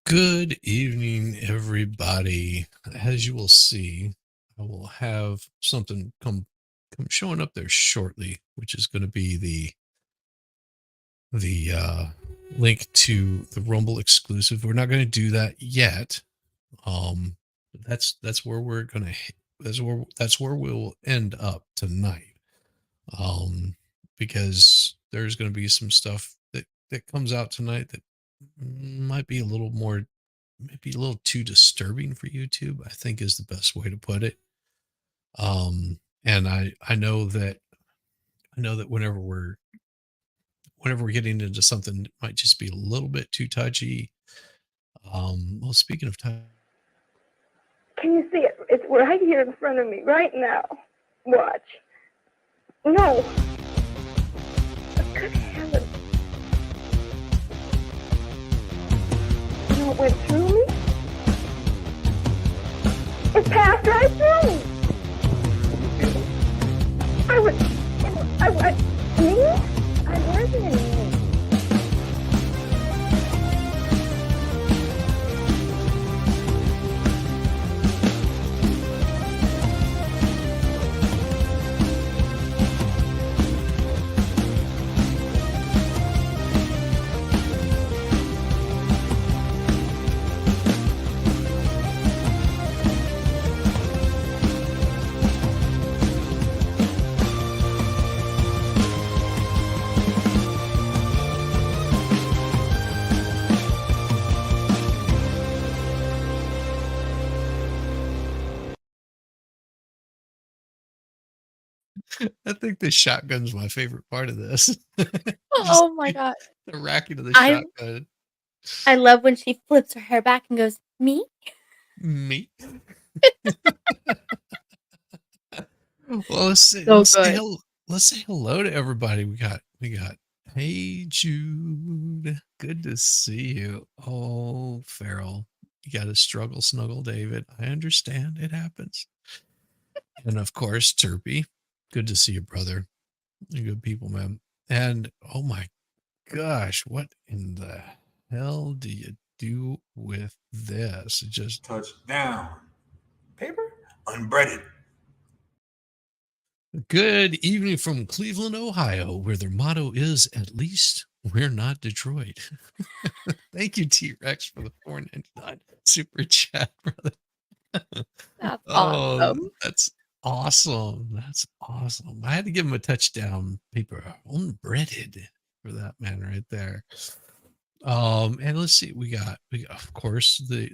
Good evening, everybody. As you will see, I will have something come showing up there shortly, which is going to be the link to the Rumble exclusive. We're not going to do that yet. But that's where we're gonna that's where we'll end up tonight. Because there's going to be some stuff that comes out tonight that might be a little more, maybe a little too disturbing for YouTube, I think is the best way to put it. And I know that whenever we're getting into something that might just be a little bit too touchy. Well, speaking of touch, Can you see it? It's right here in front of me, right now. Watch. No. Good heavens. You know, it went through me. It passed right through me. I went, me? I wasn't in me. I think the shotgun's my favorite part of this. Oh my god. The racking of the I shotgun. I love when she flips her hair back and goes, "Me?" Me. Well, let's say So let's say good. let's say hello to everybody. We got Hey Jude, good to see you. Oh, Farrell, you got to struggle, snuggle, David. I understand, it happens. And of course, Turpy, good to see you, brother. You're good people, man. And oh my gosh, what in the hell do you do with this? Just touchdown. Paper? Unbreaded. good evening from Cleveland, Ohio, where their motto is, at least we're not Detroit. Thank you, T-Rex, for the $4.99 super chat, brother. That's Oh, awesome. that's awesome. That's awesome. I had to give him a touchdown paper unbreaded for that man right there. And let's see, we got of course the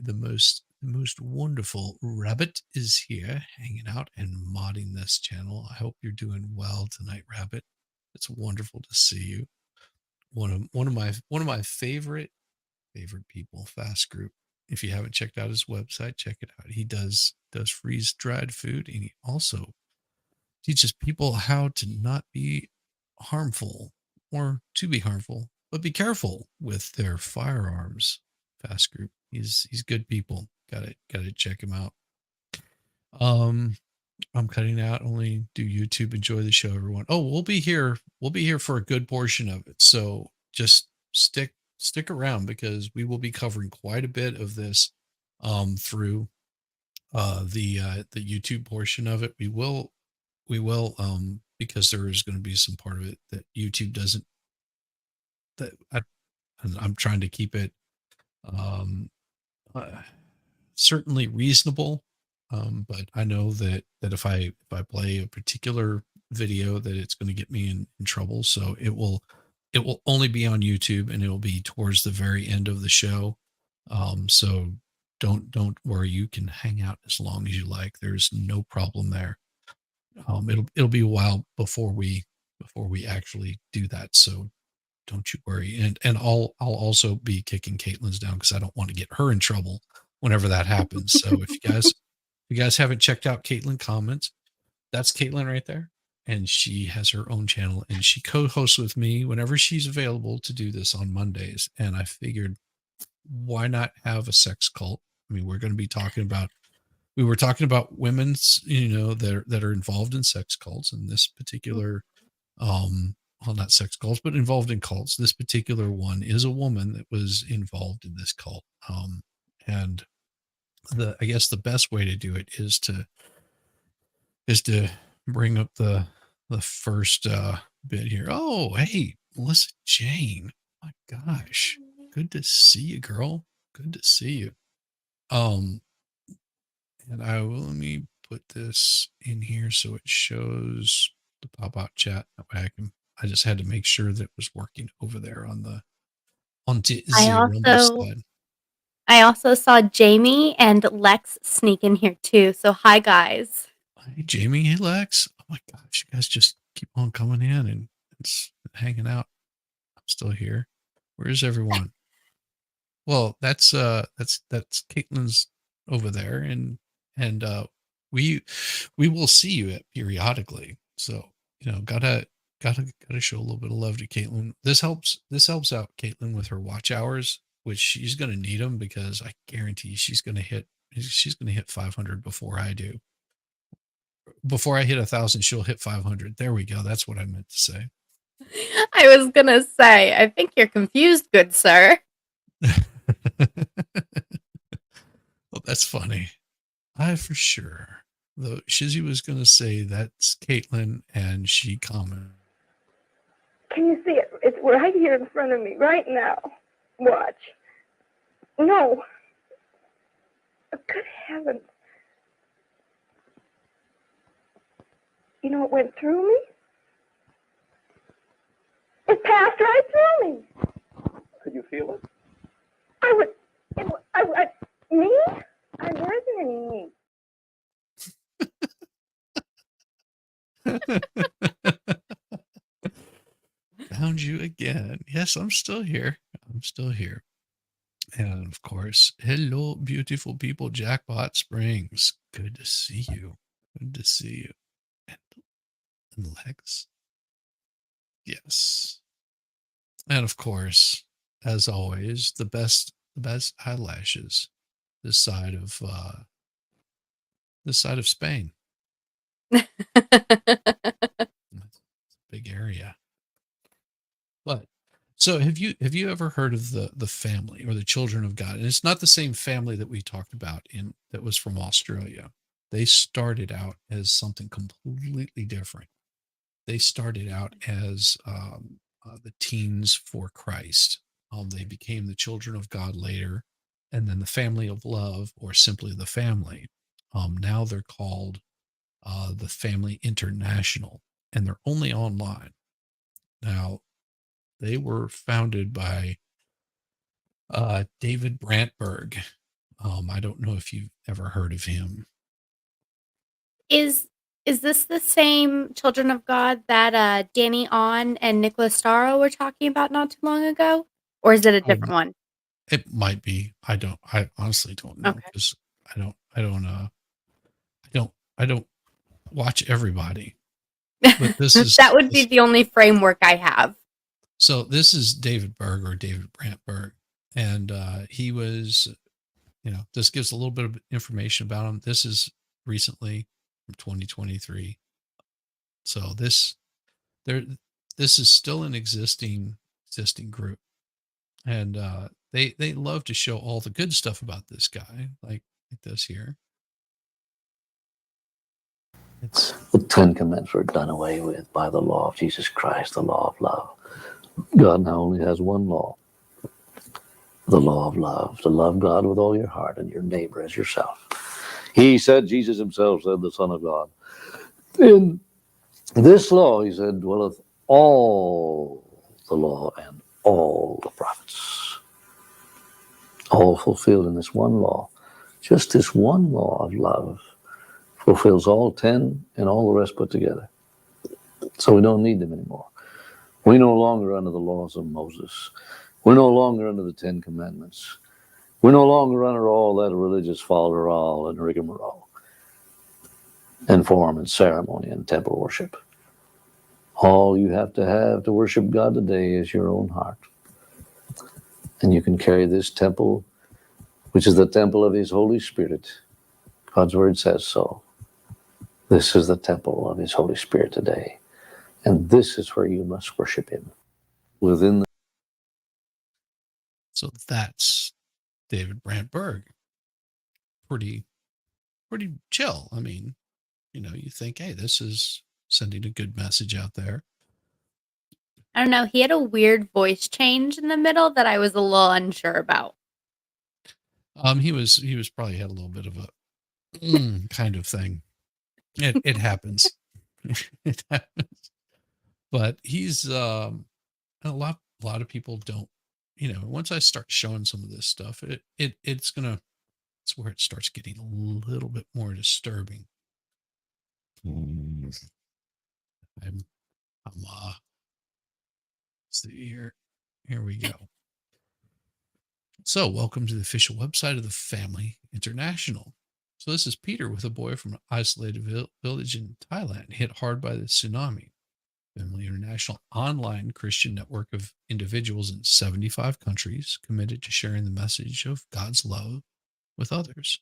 most wonderful Rabbit is here hanging out and modding this channel. I hope you're doing well tonight, Rabbit. It's wonderful to see you. One of my favorite people, Fast Group. If you haven't checked out his website, check it out. He does freeze dried food, and he also teaches people how to not be harmful or to be harmful, but be careful with their firearms. Fast Group. He's good people. Gotta check him out. I'm cutting out. Only do YouTube. Enjoy the show, everyone. Oh, we'll be here. We'll be here for a good portion of it. So just stick around, because we will be covering quite a bit of this through the YouTube portion of it. We will because there is going to be some part of it that YouTube doesn't, that I'm trying to keep it uh, certainly reasonable. But I know that if I play a particular video, that it's going to get me in trouble. So it will only be on YouTube, and it will be towards the very end of the show. So don't worry, you can hang out as long as you like. There's no problem there. It'll be a while before we actually do that. So don't you worry. And I'll also be kicking Caitlin's down, because I don't want to get her in trouble whenever that happens. So if you guys haven't checked out Caitlin Comments, that's Caitlin right there. And she has her own channel, and she co-hosts with me whenever she's available to do this on Mondays. And I figured, why not have a sex cult? I mean, we were talking about women's, that are involved in sex cults, and this particular well, not sex cults, but involved in cults. This particular one is a woman that was involved in this cult. And I guess the best way to do it is to bring up the first bit here. Oh, hey, Melissa Jane. My gosh. Good to see you, girl. Good to see you. And let me put this in here so it shows the pop-out chat. That way I just had to make sure that it was working over there on this side. I also saw Jamie and Lex sneak in here too. So hi guys. Hey Jamie, hey Lex. Oh my gosh, you guys just keep on coming in and it's hanging out. I'm still here. Where's everyone? Well, that's Caitlin's over there, and we will see you periodically. So gotta show a little bit of love to Caitlin. This helps out Caitlin with her watch hours, which she's gonna need them because I guarantee she's gonna hit 500 before I do. Before I hit 1,000, she'll hit 500. There we go. That's what I meant to say. I was gonna say, I think you're confused, good sir. Well, that's funny. I for sure. Though Shizzy was going to say that's Caitlin, and she commented. Can you see it? It's right here in front of me, right now. Watch. No. Good heavens. You know, it went through me. It passed right through me. Could you feel it? Me? There isn't any me. Found you again. Yes, I'm still here. And of course, hello, beautiful people. Jackpot Springs. Good to see you. And Lex. Yes. And of course, as always, the best eyelashes this side of Spain. Big area. But so have you ever heard of the family or the children of God? And it's not the same family that we talked about that was from Australia. They started out as something completely different. They started out as the Teens for Christ. They became the Children of God later, and then the Family of Love, or simply the Family. Now they're called the Family International, and they're only online. Now, they were founded by David Brandt Berg. I don't know if you've ever heard of him. Is this the same Children of God that Danny On and Nicholas Starro were talking about not too long ago? Or is it a different one? It might be. I honestly don't know because I don't watch everybody. But this is that would be the only framework I have. So this is David Berg or David Brandt Berg, and he was, this gives a little bit of information about him. This is recently from 2023. So this is still an existing group, and they love to show all the good stuff about this guy, like this here. The 10 Commandments were done away with by the law of Jesus Christ, the law of love. God now only has one law, the law of love, to love God with all your heart and your neighbor as yourself. He said, Jesus himself said, the Son of God, in this law, he said, dwelleth all the law and all the prophets. All fulfilled in this one law. Just this one law of love fulfills all 10 and all the rest put together. So we don't need them anymore. We're no longer under the laws of Moses. We're no longer under the 10 Commandments. We're no longer under all that religious folderol and rigmarole and form and ceremony and temple worship. All you have to worship God today is your own heart. And you can carry this temple, which is the temple of his Holy Spirit. God's word says so. This is the temple of his Holy Spirit today. And this is where you must worship him. Within the So that's David Brandt Berg. Pretty chill. I mean, you think, hey, this is sending a good message out there. I don't know. He had a weird voice change in the middle that I was a little unsure about. He was probably had a little bit of a kind of thing. It happens. It happens. But he's a lot of people don't, once I start showing some of this stuff, it's where it starts getting a little bit more disturbing. I'm see here. Here we go. So, welcome to the official website of the Family International. So, this is Peter with a boy from an isolated village in Thailand hit hard by the tsunami. Family International online Christian network of individuals in 75 countries committed to sharing the message of God's love with others.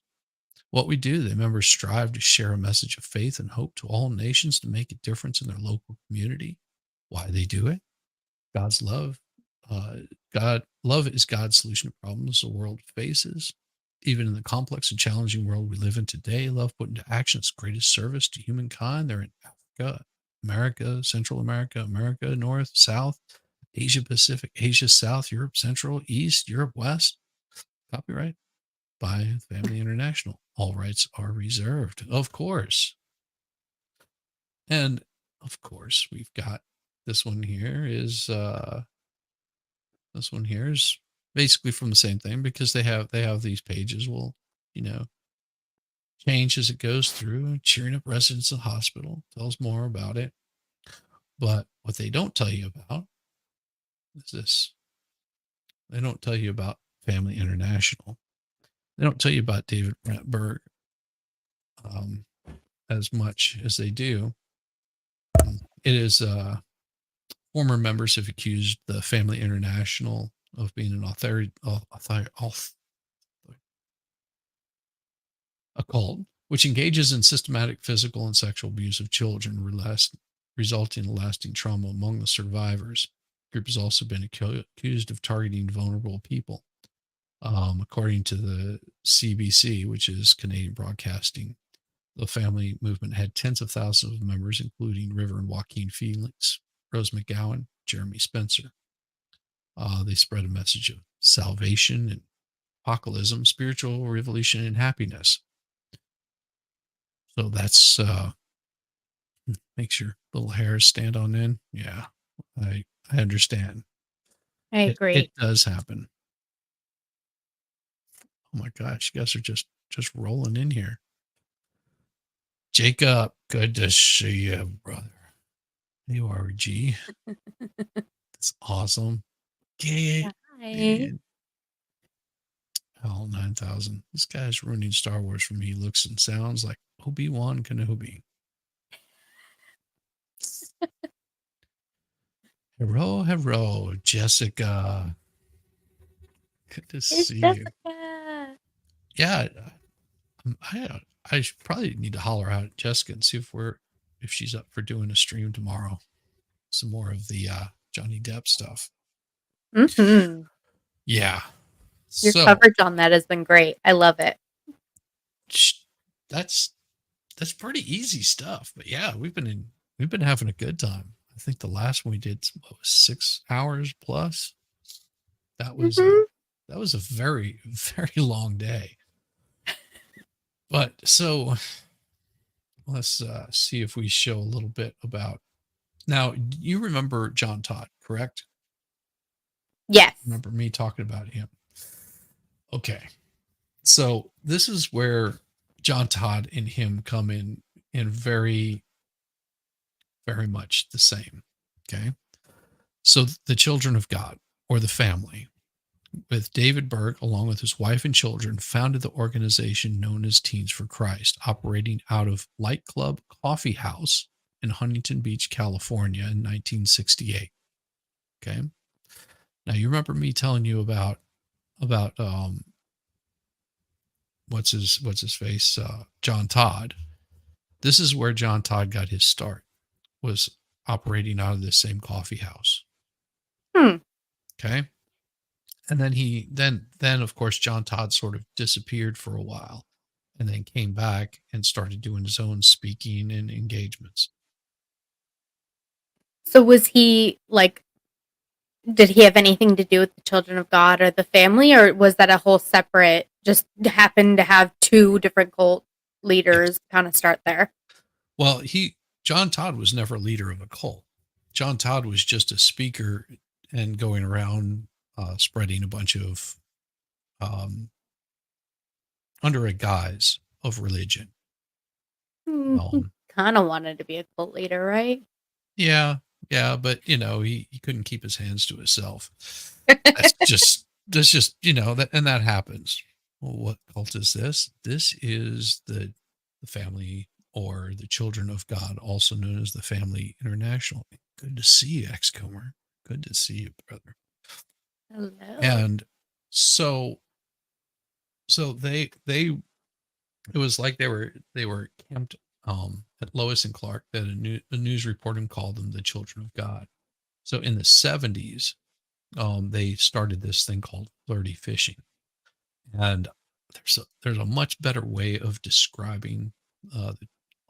What we do, the members strive to share a message of faith and hope to all nations to make a difference in their local community. Why they do it? God's love. Love is God's solution to problems the world faces. Even in the complex and challenging world we live in today, love put into action is greatest service to humankind. They're in Africa, America, Central America, America, North, South, Asia Pacific, Asia South, Europe Central, East, Europe West. Copyright by Family International. All rights are reserved, of course. And of course, we've got this one here is basically from the same thing, because they have these pages will, change as it goes through, cheering up residents of the hospital, tells more about it. But what they don't tell you about is this. They don't tell you about Family International. They don't tell you about David Brandt Berg as much as they do. It is former members have accused the Family International of being an occult, which engages in systematic physical and sexual abuse of children, resulting in lasting trauma among the survivors. The group has also been accused of targeting vulnerable people. According to the CBC, which is Canadian Broadcasting, the family movement had tens of thousands of members, including River and Joaquin Phoenix, Rose McGowan, Jeremy Spencer. They spread a message of salvation and apocalypse, spiritual revolution, and happiness. So that's makes your little hairs stand on end. Yeah, I understand. I agree. It does happen. Oh my gosh, you guys are just rolling in here. Jacob, good to see you, brother. Hey, RG. That's awesome. Hi. Man. Hell, 9,000. This guy's ruining Star Wars for me. He looks and sounds like Obi-Wan Kenobi. Hello, Jessica. Good to see you. Yeah, I should probably need to holler out at Jessica and see if she's up for doing a stream tomorrow. Some more of the Johnny Depp stuff. Mm-hmm. Yeah. Your coverage on that has been great. I love it. That's pretty easy stuff. But yeah, we've been having a good time. I think the last one we did was 6 hours plus. That was that was a very, very long day. But so let's see if we show a little bit about. Now, you remember John Todd, correct? Yes. Remember me talking about him? Okay. So this is where John Todd and him come in very, very much the same. Okay. So the children of God, or the family, with David Berg, along with his wife and children, founded the organization known as Teens for Christ, operating out of Light Club Coffee House in Huntington Beach, California in 1968. Okay. Now you remember me telling you about what's his face, John Todd. This is where John Todd got his start, was operating out of the same coffee house. Hmm. Okay. And then of course, John Todd sort of disappeared for a while and then came back and started doing his own speaking and engagements. So was he like, did he have anything to do with the Children of God or the family, or was that a whole separate, just happened to have two different cult leaders kind of start there? Well, John Todd was never a leader of a cult. John Todd was just a speaker and going around spreading a bunch of under a guise of religion. He kind of wanted to be a cult leader, right? Yeah, but he couldn't keep his hands to himself. That's just that happens. Well, what cult is this? This is the family, or the Children of God, also known as the Family International. Good to see you, Excomer. Good to see you, brother. Hello. And so they it was like they were camped at Lois and Clark, that a news reporter called them the Children of God. So in the 70s, they started this thing called flirty fishing, and there's a much better way of describing a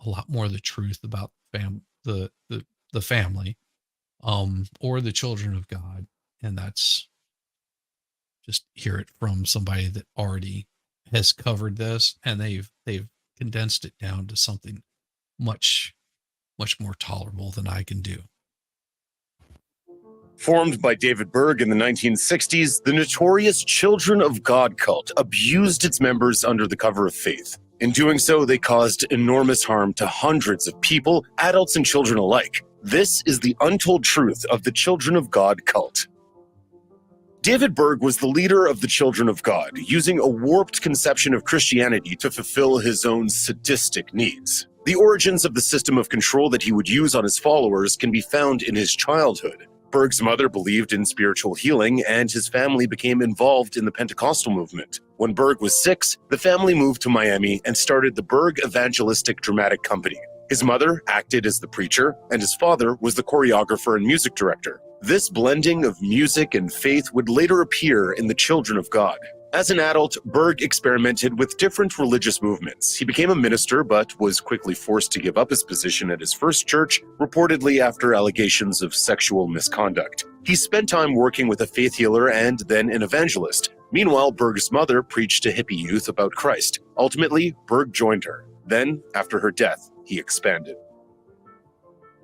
lot more of the truth about the family, or the Children of God, and that's just hear it from somebody that already has covered this, and they've condensed it down to something much more tolerable than I can do. Formed by David Berg in the 1960s, the notorious Children of God cult abused its members under the cover of faith. In doing so, they caused enormous harm to hundreds of people, adults and children alike. This is the untold truth of the Children of God cult. David Berg was the leader of the Children of God, using a warped conception of Christianity to fulfill his own sadistic needs. The origins of the system of control that he would use on his followers can be found in his childhood. Berg's mother believed in spiritual healing, and his family became involved in the Pentecostal movement. When Berg was 6, the family moved to Miami and started the Berg Evangelistic Dramatic Company. His mother acted as the preacher, and his father was the choreographer and music director. This blending of music and faith would later appear in the Children of God. As an adult, Berg experimented with different religious movements. He became a minister, but was quickly forced to give up his position at his first church, reportedly after allegations of sexual misconduct. He spent time working with a faith healer and then an evangelist. Meanwhile, Berg's mother preached to hippie youth about Christ. Ultimately, Berg joined her. Then, after her death, he expanded.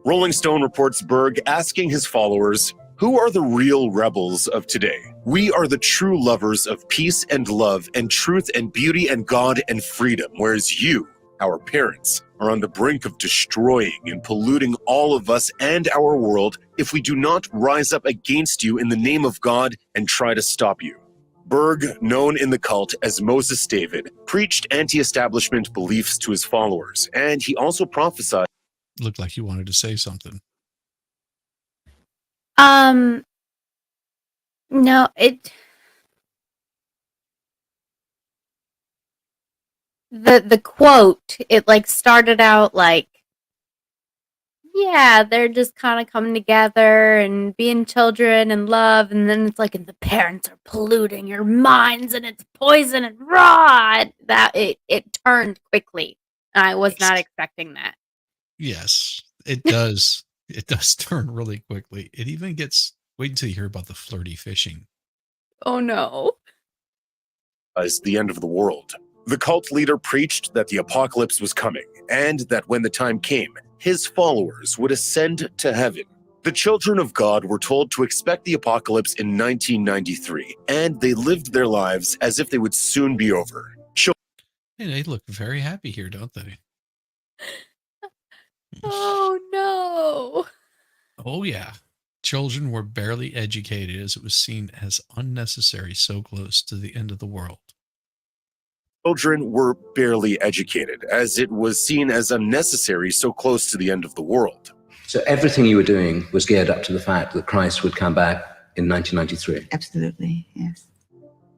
Rolling Stone reports Berg asking his followers, "Who are the real rebels of today? We are the true lovers of peace and love and truth and beauty and God and freedom, whereas you, our parents, are on the brink of destroying and polluting all of us and our world if we do not rise up against you in the name of God and try to stop you." Berg, known in the cult as Moses David, preached anti-establishment beliefs to his followers, and he also prophesied. Looked like you wanted to say something. No, the quote, it like started out like, yeah, they're just kind of coming together and being children and love, and then it's like, and the parents are polluting your minds and it's poison and raw. That it turned quickly. I was not expecting that. Yes, it does. It does turn really quickly. It even gets, wait until you hear about the flirty fishing. Oh no. As the end of the world. The cult leader preached that the apocalypse was coming, and that when the time came, his followers would ascend to heaven. The Children of God were told to expect the apocalypse in 1993, and they lived their lives as if they would soon be over. Hey, they look very happy here, don't they? Oh no. Oh yeah. Children were barely educated, as it was seen as unnecessary so close to the end of the world. Children were barely educated, as it was seen as unnecessary so close to the end of the world. So everything you were doing was geared up to the fact that Christ would come back in 1993? Absolutely, yes.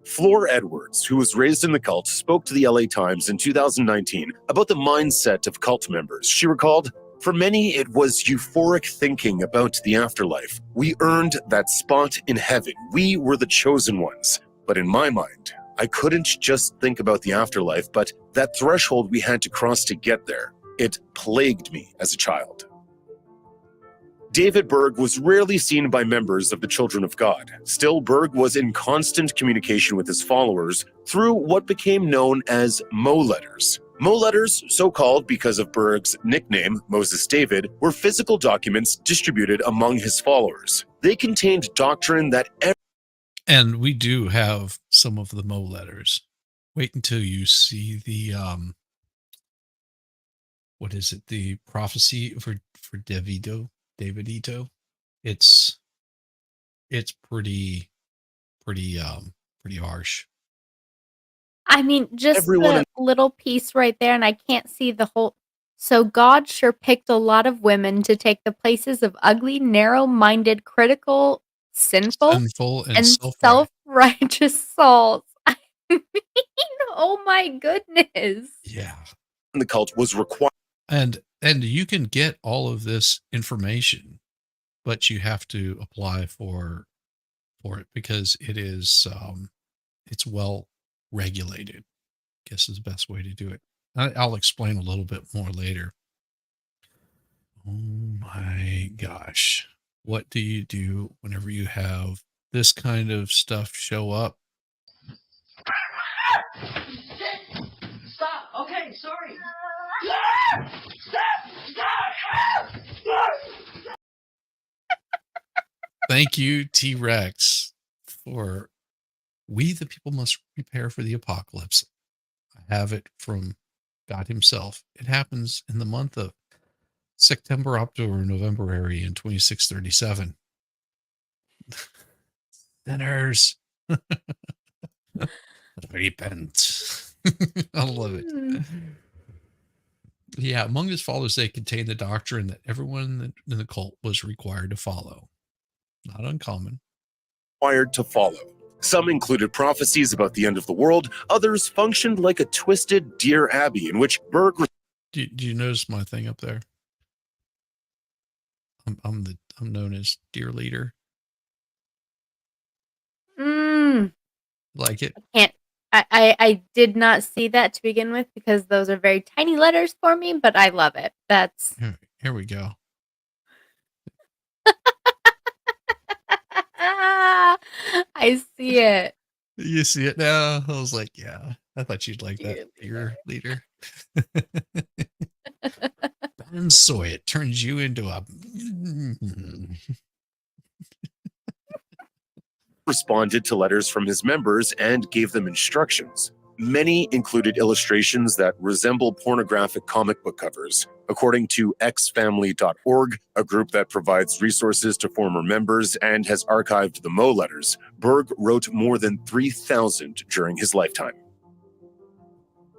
Flor Edwards, who was raised in the cult, spoke to the LA Times in 2019 about the mindset of cult members. She recalled, For many, it was euphoric thinking about the afterlife. We earned that spot in heaven. We were the chosen ones. But in my mind, I couldn't just think about the afterlife, but that threshold we had to cross to get there. It plagued me as a child. David Berg was rarely seen by members of the Children of God. Still, Berg was in constant communication with his followers through what became known as Mo letters. Mo letters, so called because of Berg's nickname, Moses David, were physical documents distributed among his followers. They contained doctrine that And we do have some of the Mo letters. Wait until you see the what is it? The prophecy for Davidito. It's pretty harsh. I mean, just Everyone the in- little piece right there, and I can't see the whole. So God sure picked a lot of women to take the places of ugly, narrow-minded, critical, sinful, Sinful and and self-righteous. self-righteous souls. I mean, oh my goodness. Yeah. the cult was required. And you can get all of this information, but you have to apply for it because it is it's well regulated, I guess is the best way to do it. I'll explain a little bit more later. Oh my gosh. What do you do whenever you have this kind of stuff show up? Stop. Okay, sorry. Thank you, T-Rex, for we the people must prepare for the apocalypse. I have it from God himself. It happens in the month of September, October, November in 2637. Sinners. Repent. I love it. Yeah, among his followers, they contained the doctrine that everyone in the cult was required to follow. Not uncommon. Required to follow. Some included prophecies about the end of the world. Others functioned like a twisted Dear Abby in which Berg. Do you notice my thing up there? I'm known as Dear Leader. Like it? I did not see that to begin with because those are very tiny letters for me, but I love it. That's Here we go. I see it. You see it now? I was like, yeah, I thought you'd like that, Dear Leader. Ben Soy, it turns you into a responded to letters from his members and gave them instructions. Many included illustrations that resemble pornographic comic book covers. According to xfamily.org, a group that provides resources to former members and has archived the Mo letters, Berg wrote more than 3,000 during his lifetime.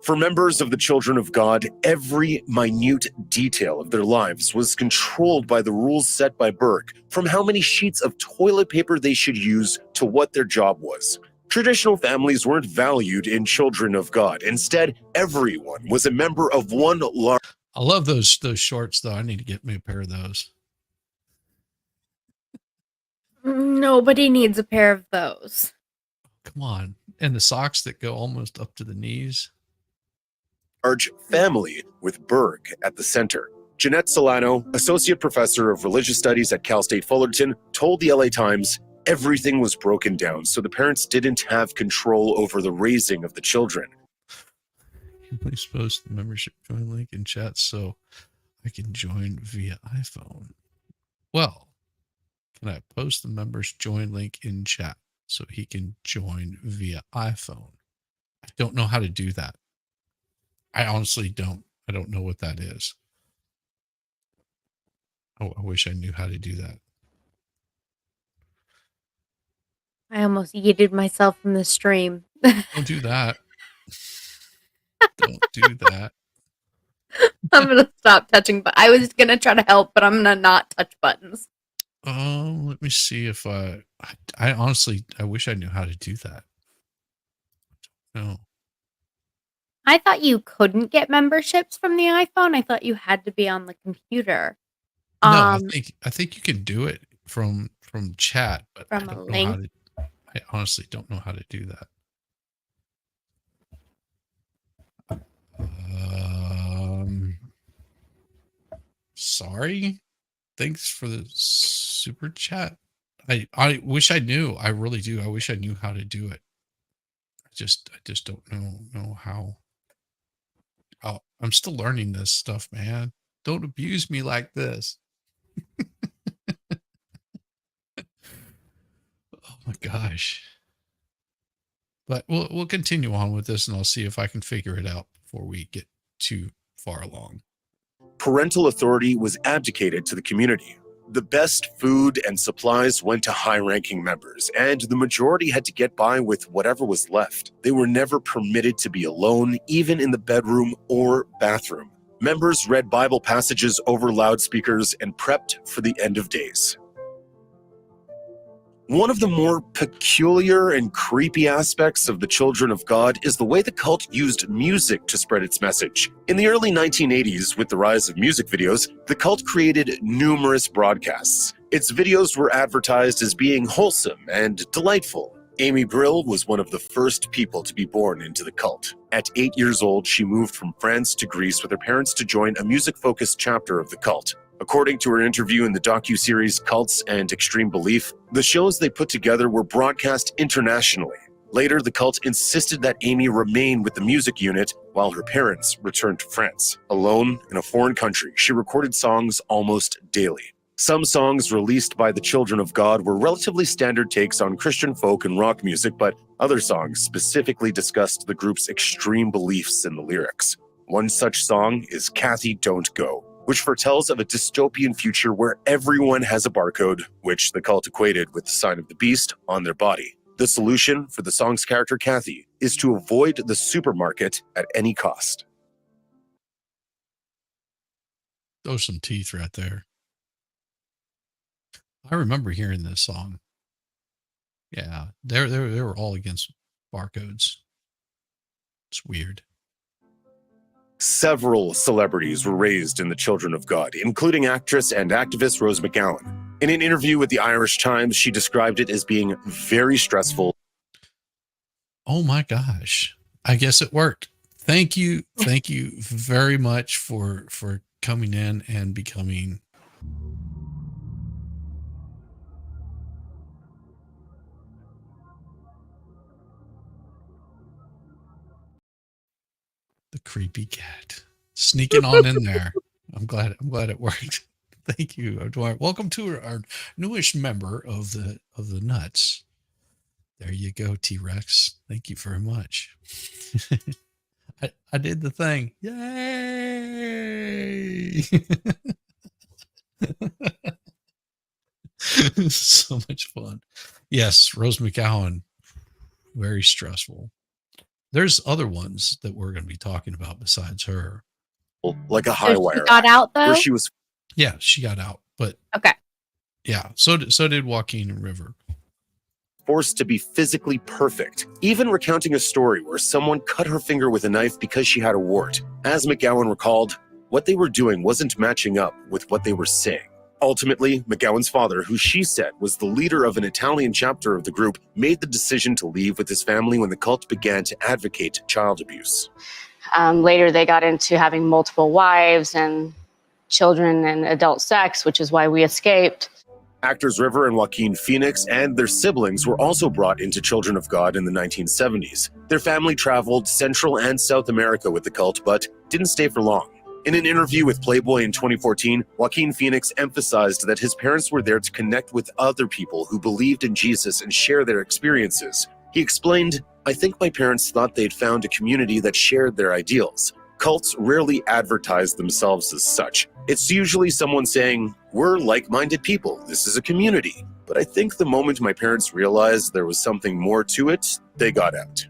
For members of the Children of God, every minute detail of their lives was controlled by the rules set by Berg, from how many sheets of toilet paper they should use to what their job was. Traditional families weren't valued in Children of God. Instead, everyone was a member of one large. I love those shorts, though. I need to get me a pair of those. Nobody needs a pair of those. Come on. And the socks that go almost up to the knees. Large family with Berg at the center. Jeanette Solano, associate professor of religious studies at Cal State Fullerton, told the LA Times everything was broken down, so the parents didn't have control over the raising of the children. Please post the membership join link in chat so I can join via iPhone. Well, can I post the members join link in chat so he can join via iPhone? I don't know how to do that. I honestly don't. I don't know what that is. Oh, I wish I knew how to do that. I almost yeeted myself from the stream. Don't do that. Don't do that. I'm gonna stop touching, but I was gonna try to help, but I'm gonna not touch buttons. Let me see if I honestly, I wish I knew how to do that. No. I thought you couldn't get memberships from the iPhone. I thought you had to be on the computer. No, I Um, think you can do it from chat, but I From a don't know how link? to. I honestly don't know how to do that. Sorry. Thanks for the super chat. I wish I knew. I really do. I wish I knew how to do it. I just don't know how. I'm still learning this stuff, man. Don't abuse me like this. Oh my gosh. But we'll continue on with this, and I'll see if I can figure it out before we get too far along. Parental authority was abdicated to the community. The best food and supplies went to high-ranking members, and the majority had to get by with whatever was left. They were never permitted to be alone, even in the bedroom or bathroom. Members read Bible passages over loudspeakers and prepped for the end of days. One of the more peculiar and creepy aspects of the Children of God is the way the cult used music to spread its message. In the early 1980s, with the rise of music videos, the cult created numerous broadcasts. Its videos were advertised as being wholesome and delightful. Amy Brill was one of the first people to be born into the cult. At 8 years old, she moved from France to Greece with her parents to join a music-focused chapter of the cult. According to her interview in the docuseries Cults and Extreme Belief, the shows they put together were broadcast internationally. Later, the cult insisted that Amy remain with the music unit while her parents returned to France. Alone in a foreign country, she recorded songs almost daily. Some songs released by the Children of God were relatively standard takes on Christian folk and rock music, but other songs specifically discussed the group's extreme beliefs in the lyrics. One such song is Kathy Don't Go, which foretells of a dystopian future where everyone has a barcode, which the cult equated with the sign of the beast, on their body. The solution for the song's character, Kathy, is to avoid the supermarket at any cost. Those some teeth right there. I remember hearing this song. Yeah, they were all against barcodes. It's weird. Several celebrities were raised in the Children of God, including actress and activist Rose McGowan. In an interview with the Irish Times, she described it as being very stressful. Oh my gosh. I guess it worked. Thank you very much for coming in and becoming the creepy cat sneaking on in there. I'm glad it worked. Thank you, Dwight. Welcome to our newest member of the Nuts. There you go, T-Rex. Thank you very much. I did the thing. Yay! So much fun. Yes, Rose McGowan. Very stressful. There's other ones that we're going to be talking about besides her. Like a high So wire. she got out though? Where she was Yeah, she got out, but Okay. yeah, so did Joaquin and River. forced to be physically perfect, even recounting a story where someone cut her finger with a knife because she had a wart. As McGowan recalled, what they were doing wasn't matching up with what they were saying. Ultimately, McGowan's father, who she said was the leader of an Italian chapter of the group, made the decision to leave with his family when the cult began to advocate child abuse. Later, they got into having multiple wives and children and adult sex, which is why we escaped. Actors River and Joaquin Phoenix and their siblings were also brought into Children of God in the 1970s. Their family traveled Central and South America with the cult, but didn't stay for long. In an interview with Playboy in 2014, Joaquin Phoenix emphasized that his parents were there to connect with other people who believed in Jesus and share their experiences. He explained, "I think my parents thought they'd found a community that shared their ideals. Cults rarely advertise themselves as such. It's usually someone saying, 'We're like-minded people, this is a community.' But I think the moment my parents realized there was something more to it, they got out."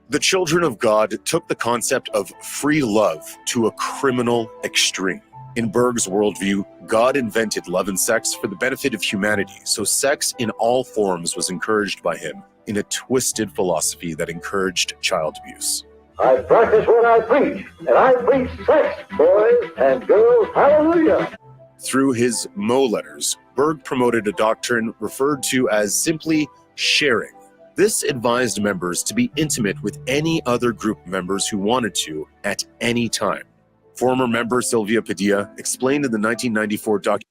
The Children of God took the concept of free love to a criminal extreme. In Berg's worldview, God invented love and sex for the benefit of humanity, so sex in all forms was encouraged by him, in a twisted philosophy that encouraged child abuse. I practice what I preach, and I preach sex, boys and girls, hallelujah. Through his Mo letters, Berg promoted a doctrine referred to as simply sharing. This advised members to be intimate with any other group members who wanted to at any time. Former member Sylvia Padilla explained in the 1994 documentary.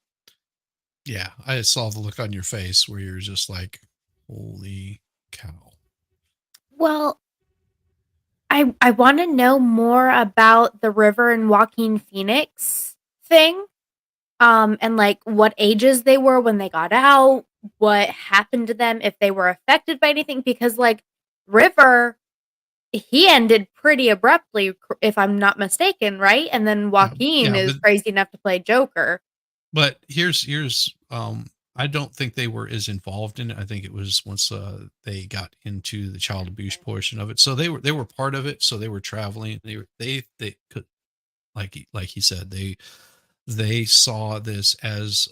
Yeah, I saw the look on your face where you're just like, holy cow. Well, I want to know more about the River and Joaquin Phoenix thing. And like what ages they were when they got out, what happened to them, if they were affected by anything, because like River, he ended pretty abruptly, if I'm not mistaken, right? And then Joaquin is crazy enough to play Joker. But here's I don't think they were as involved in it. I think it was once they got into the child abuse portion of it. So they were part of it. So they were traveling. They could, like he said, they saw this as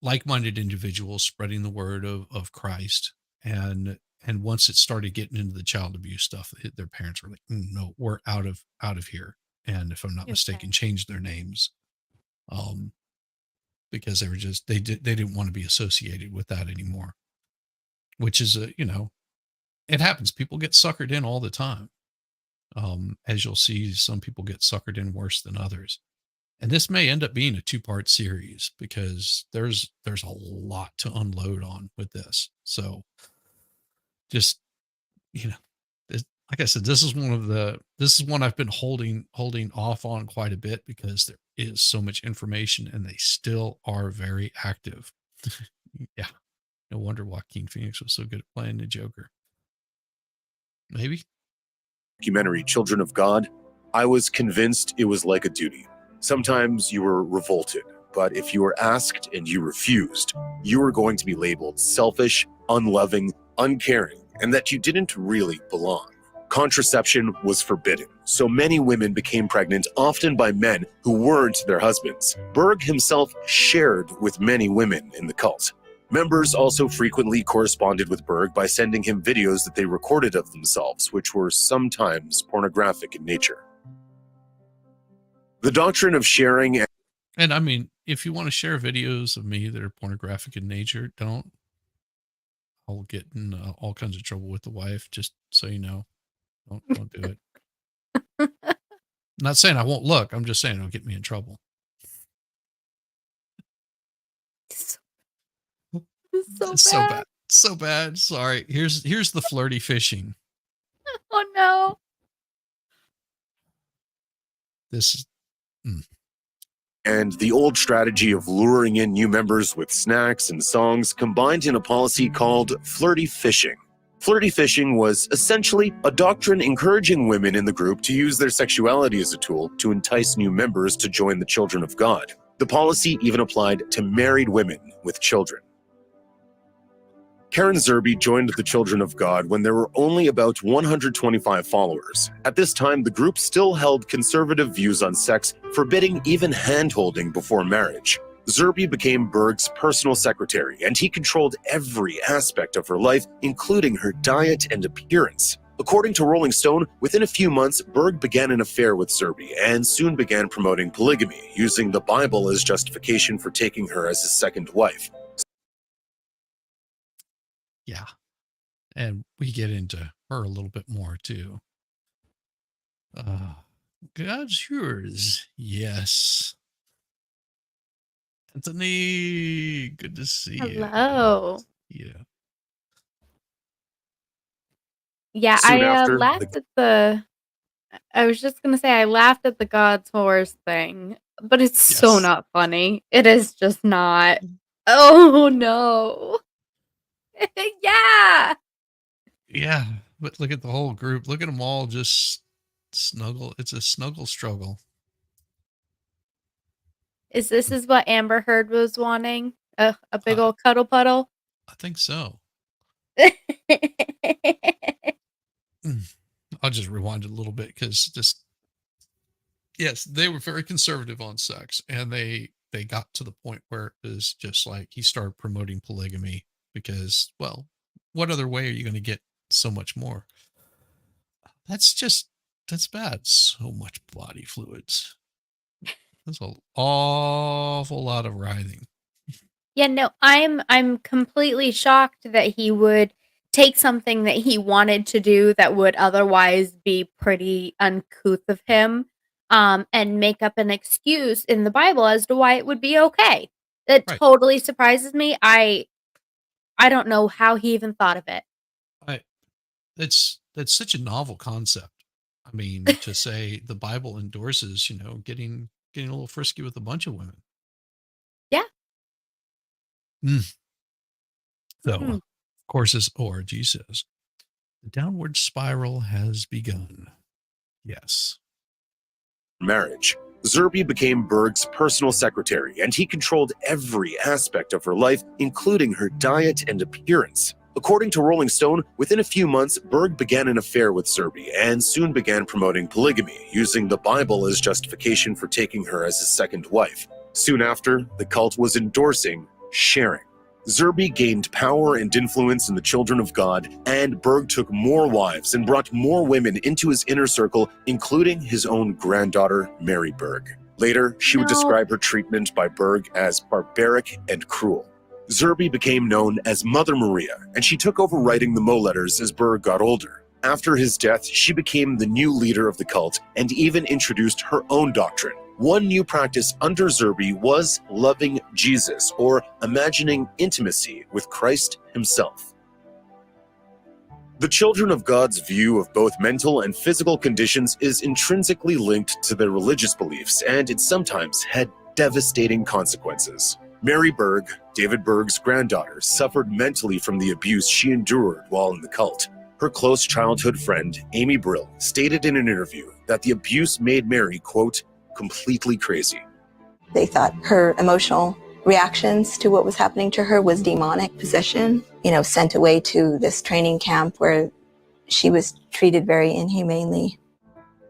like-minded individuals spreading the word of Christ. And once it started getting into the child abuse stuff, their parents were like, no, we're out of here. And if I'm not mistaken, changed their names. Because they were just, they didn't want to be associated with that anymore, which is it happens. People get suckered in all the time. As you'll see, some people get suckered in worse than others. And this may end up being a 2-part series because there's a lot to unload on with this. So just, like I said, this is one I've been holding off on quite a bit because there is so much information and they still are very active. Yeah. No wonder Joaquin Phoenix was so good at playing the Joker. Maybe. Documentary Children of God, I was convinced it was like a duty. Sometimes you were revolted, but if you were asked and you refused, you were going to be labeled selfish, unloving, uncaring, and that you didn't really belong. Contraception was forbidden, so many women became pregnant, often by men who weren't their husbands. Berg himself shared with many women in the cult. Members also frequently corresponded with Berg by sending him videos that they recorded of themselves, which were sometimes pornographic in nature. The doctrine of sharing. And I mean, if you want to share videos of me that are pornographic in nature, don't. I'll get in all kinds of trouble with the wife, just so you know. Don't do it. I'm not saying I won't look. I'm just saying it'll get me in trouble. It's so bad. So bad. Sorry. Here's the flirty fishing. Oh no. This is and the old strategy of luring in new members with snacks and songs combined in a policy called flirty fishing. Flirty fishing was essentially a doctrine encouraging women in the group to use their sexuality as a tool to entice new members to join the Children of God. The policy even applied to married women with children. Karen Zerby joined the Children of God when there were only about 125 followers. At this time, the group still held conservative views on sex, forbidding even hand-holding before marriage. Zerby became Berg's personal secretary, and he controlled every aspect of her life, including her diet and appearance. According to Rolling Stone, within a few months, Berg began an affair with Zerby and soon began promoting polygamy, using the Bible as justification for taking her as his second wife. Yeah. And we get into her a little bit more too. God's yours. Yes. Anthony, good to see you. Hello. Yeah. Yeah, Soon I after, laughed at the. I was just gonna say I laughed at the God's horse thing, but it's so Yes. not funny. It is just not. Oh no. Yeah. Yeah. But look at the whole group. Look at them all just snuggle. It's a snuggle struggle. This is what Amber Heard was wanting? A big old cuddle puddle? I think so. I'll just rewind it a little bit because yes, they were very conservative on sex, and they got to the point where it was just like he started promoting polygamy because, well, what other way are you going to get so much more. That's bad. So much body fluids. That's an awful lot of writhing. Yeah, no, I'm completely shocked that he would take something that he wanted to do that would otherwise be pretty uncouth of him, and make up an excuse in the Bible as to why it would be okay. That Right. totally surprises me. I don't know how he even thought of it. That's such a novel concept. I mean, to say the Bible endorses, getting a little frisky with a bunch of women. Yeah. So, Hmm. of course, as ORG says, the downward spiral has begun. Yes. Marriage. Zerby became Berg's personal secretary, and he controlled every aspect of her life, including her diet and appearance. According to Rolling Stone, within a few months, Berg began an affair with Zerby and soon began promoting polygamy, using the Bible as justification for taking her as his second wife. Soon after, the cult was endorsing sharing. Zerby gained power and influence in the children of God, and Berg took more wives and brought more women into his inner circle, including his own granddaughter, Mary Berg. Later, she would No. describe her treatment by Berg as barbaric and cruel. Zerby became known as Mother Maria, and she took over writing the Mo letters as Berg got older. After his death, she became the new leader of the cult and even introduced her own doctrine. One new practice under Zerby was loving Jesus, or imagining intimacy with Christ himself. The children of God's view of both mental and physical conditions is intrinsically linked to their religious beliefs, and it sometimes had devastating consequences. Mary Berg, David Berg's granddaughter, suffered mentally from the abuse she endured while in the cult. Her close childhood friend, Amy Brill, stated in an interview that the abuse made Mary, quote, completely crazy. They thought her emotional reactions to what was happening to her was demonic possession, sent away to this training camp where she was treated very inhumanely.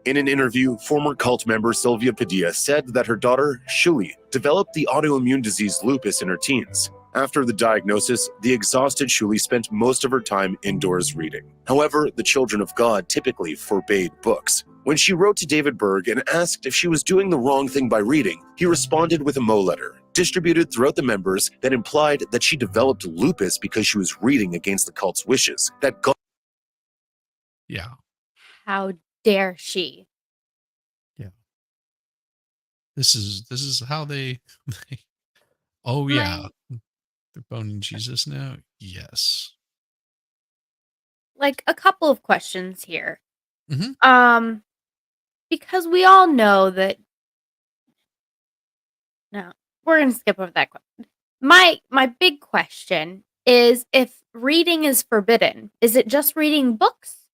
In an interview, former cult member Sylvia Padilla said that her daughter, Shuli, developed the autoimmune disease lupus in her teens. After the diagnosis, the exhausted Shuli spent most of her time indoors reading. However, the children of God typically forbade books. When she wrote to David Berg and asked if she was doing the wrong thing by reading, he responded with a Mo letter, distributed throughout the members, that implied that she developed lupus because she was reading against the cult's wishes, that God... Yeah. How dare she? Yeah. This is how they oh yeah. They're boning Jesus now? Yes. Like, a couple of questions here. Mhm. Because we all know that. No, we're gonna skip over that question. My big question is, if reading is forbidden, is it just reading books,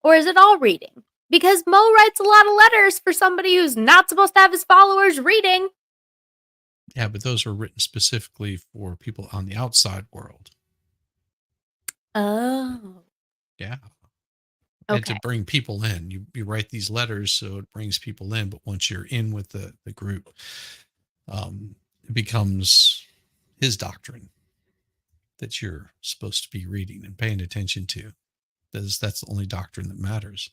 or is it all reading? Because Mo writes a lot of letters for somebody who's not supposed to have his followers reading. Yeah, but those were written specifically for people on the outside world. Oh. Yeah. And Okay. to bring people in. You write these letters so it brings people in, but once you're in with the group, it becomes his doctrine that you're supposed to be reading and paying attention to. That's the only doctrine that matters.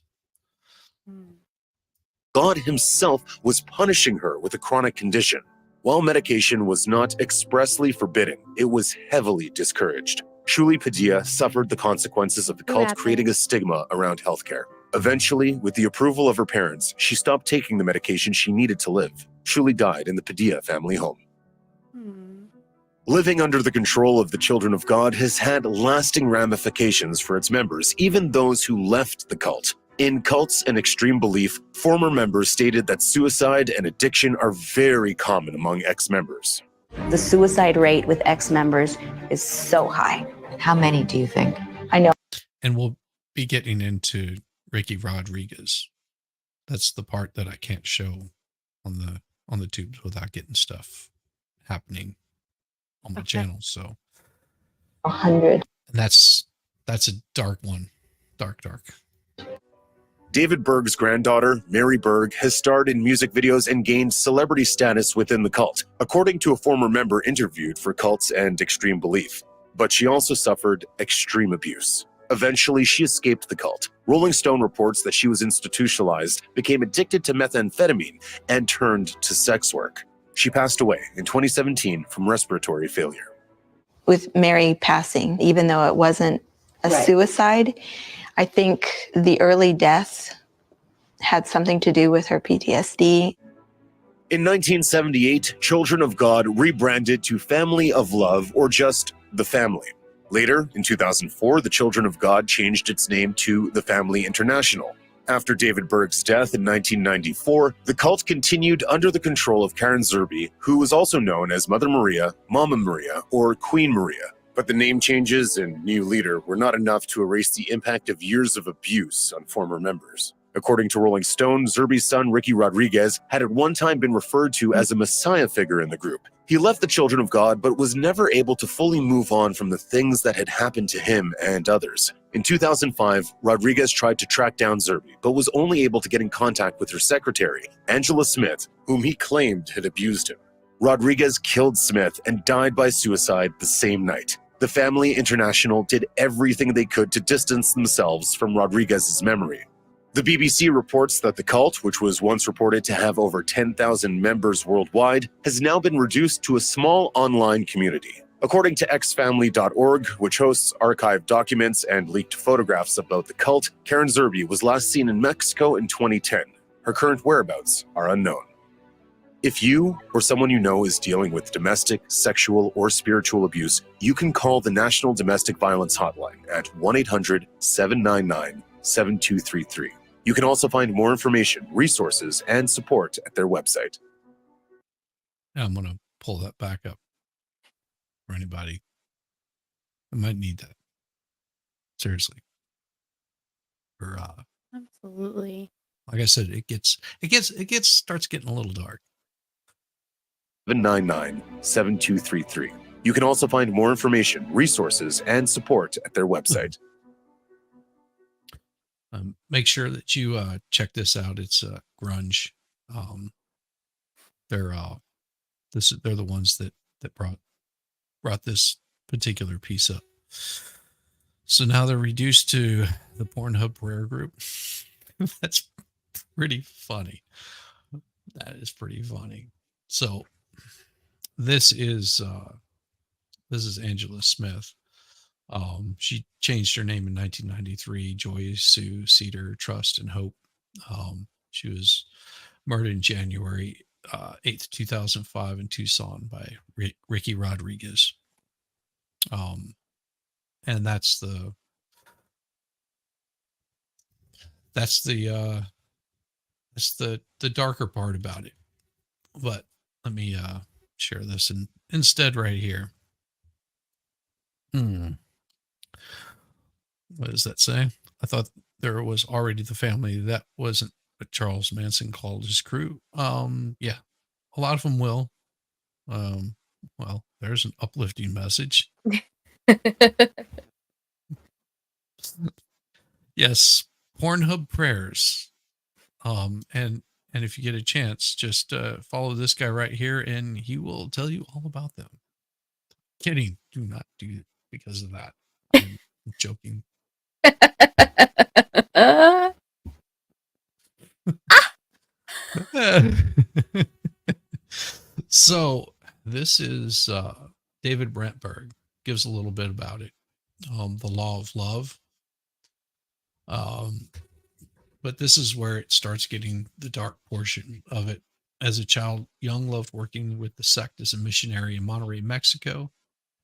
God himself was punishing her with a chronic condition. While medication was not expressly forbidden, it was heavily discouraged. Shuli Padilla suffered the consequences of the cult, creating a stigma around healthcare. Eventually, with the approval of her parents, she stopped taking the medication she needed to live. Shuli died in the Padilla family home. Living under the control of the children of God has had lasting ramifications for its members, even those who left the cult. In cults and extreme belief, former members stated that suicide and addiction are very common among ex-members. The suicide rate with ex-members is so high. How many do you think? I know. And we'll be getting into Ricky Rodriguez. That's the part that I can't show on the tubes without getting stuff happening on my channel. So 100. and that's a dark one. Dark. David Berg's granddaughter, Mary Berg, has starred in music videos and gained celebrity status within the cult, according to a former member interviewed for Cults and Extreme Belief. But she also suffered extreme abuse. Eventually, she escaped the cult. Rolling Stone reports that she was institutionalized, became addicted to methamphetamine, and turned to sex work. She passed away in 2017 from respiratory failure. With Mary passing, even though it wasn't a suicide, I think the early death had something to do with her PTSD. In 1978, Children of God rebranded to Family of Love, or just The Family. Later, in 2004, the Children of God changed its name to The Family International. After David Berg's death in 1994, the cult continued under the control of Karen Zerby, who was also known as Mother Maria, Mama Maria, or Queen Maria. But the name changes and new leader were not enough to erase the impact of years of abuse on former members. According to Rolling Stone, Zerby's son, Ricky Rodriguez, had at one time been referred to as a messiah figure in the group. He left the Children of God, but was never able to fully move on from the things that had happened to him and others. In 2005, Rodriguez tried to track down Zerby, but was only able to get in contact with her secretary, Angela Smith, whom he claimed had abused him. Rodriguez killed Smith and died by suicide the same night. The Family International did everything they could to distance themselves from Rodriguez's memory. The BBC reports that the cult, which was once reported to have over 10,000 members worldwide, has now been reduced to a small online community. According to xfamily.org, which hosts archived documents and leaked photographs about the cult, Karen Zerby was last seen in Mexico in 2010. Her current whereabouts are unknown. If you or someone you know is dealing with domestic, sexual, or spiritual abuse, you can call the National Domestic Violence Hotline at 1-800-799-7233. You can also find more information, resources, and support at their website. I'm going to pull that back up for anybody. I might need that. Seriously. For, Absolutely. like I said, it starts getting a little dark. 799-7233. You can also find more information, resources, and support at their website. Make sure that you check this out. It's grunge. They're the ones that brought this particular piece up. So now they're reduced to the Pornhub prayer group. That's pretty funny. That is pretty funny. So this is Angela Smith. She changed her name in 1993, Joy Sue Cedar Trust and Hope. She was murdered in January 8th, 2005 in Tucson by Ricky Rodriguez. And that's the darker part about it. But let me share this instead right here. What does that say? I thought there was already the family. That wasn't what Charles Manson called his crew. Yeah, a lot of them will. Well, there's an uplifting message. Yes, Pornhub prayers. And if you get a chance, just follow this guy right here, and he will tell you all about them. Kidding. Do not do it because of that. I'm joking. So this is David Brandt Berg. Gives a little bit about it. The law of love. But this is where it starts getting the dark portion of it. As a child, Young loved working with the sect as a missionary in Monterrey, Mexico,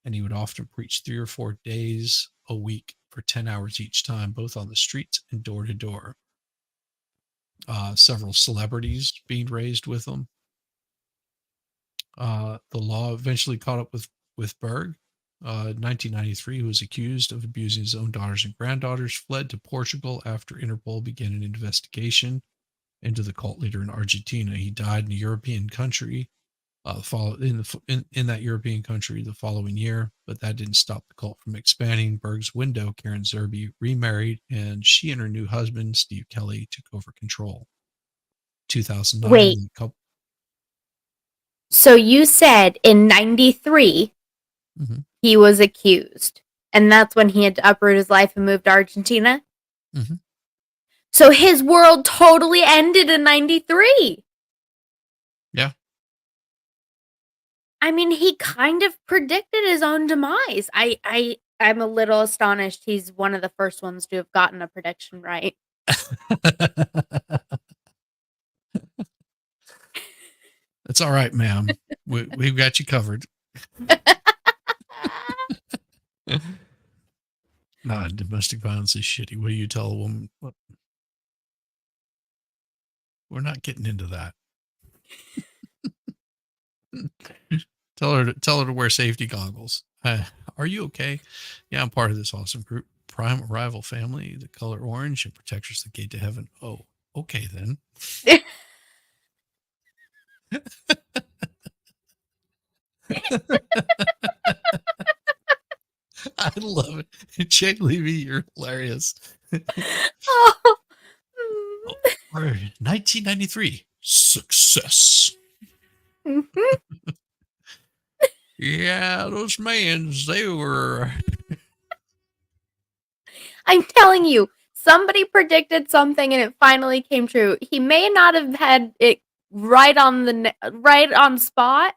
and he would often preach 3 or 4 days a week for 10 hours each time, both on the streets and door to door. Several celebrities being raised with him. The law eventually caught up with Berg. In 1993, he was accused of abusing his own daughters and granddaughters, fled to Portugal after Interpol began an investigation into the cult leader in Argentina. He died in a European country, in that European country the following year, but that didn't stop the cult from expanding. Berg's widow, Karen Zerby, remarried, and she and her new husband, Steve Kelly, took over control. 2009. Wait. So you said in 93, he was accused. And that's when he had to uproot his life and move to Argentina. Mm-hmm. So his world totally ended in 93. Yeah. I mean, he kind of predicted his own demise. I'm a little astonished he's one of the first ones to have gotten a prediction right. That's all right, ma'am. We've got you covered. Nah, domestic violence is shitty. What do you tell a woman? What? We're not getting into that. Tell her to wear safety goggles. Are you okay? Yeah, I'm part of this awesome group. Prime arrival family, the color orange, and protectors the gate to heaven. Oh, okay then. I love it. Jake Levy, you're hilarious. Oh. 1993, success. Mm-hmm. Yeah, those mans, they were. I'm telling you, somebody predicted something and it finally came true. He may not have had it right on spot,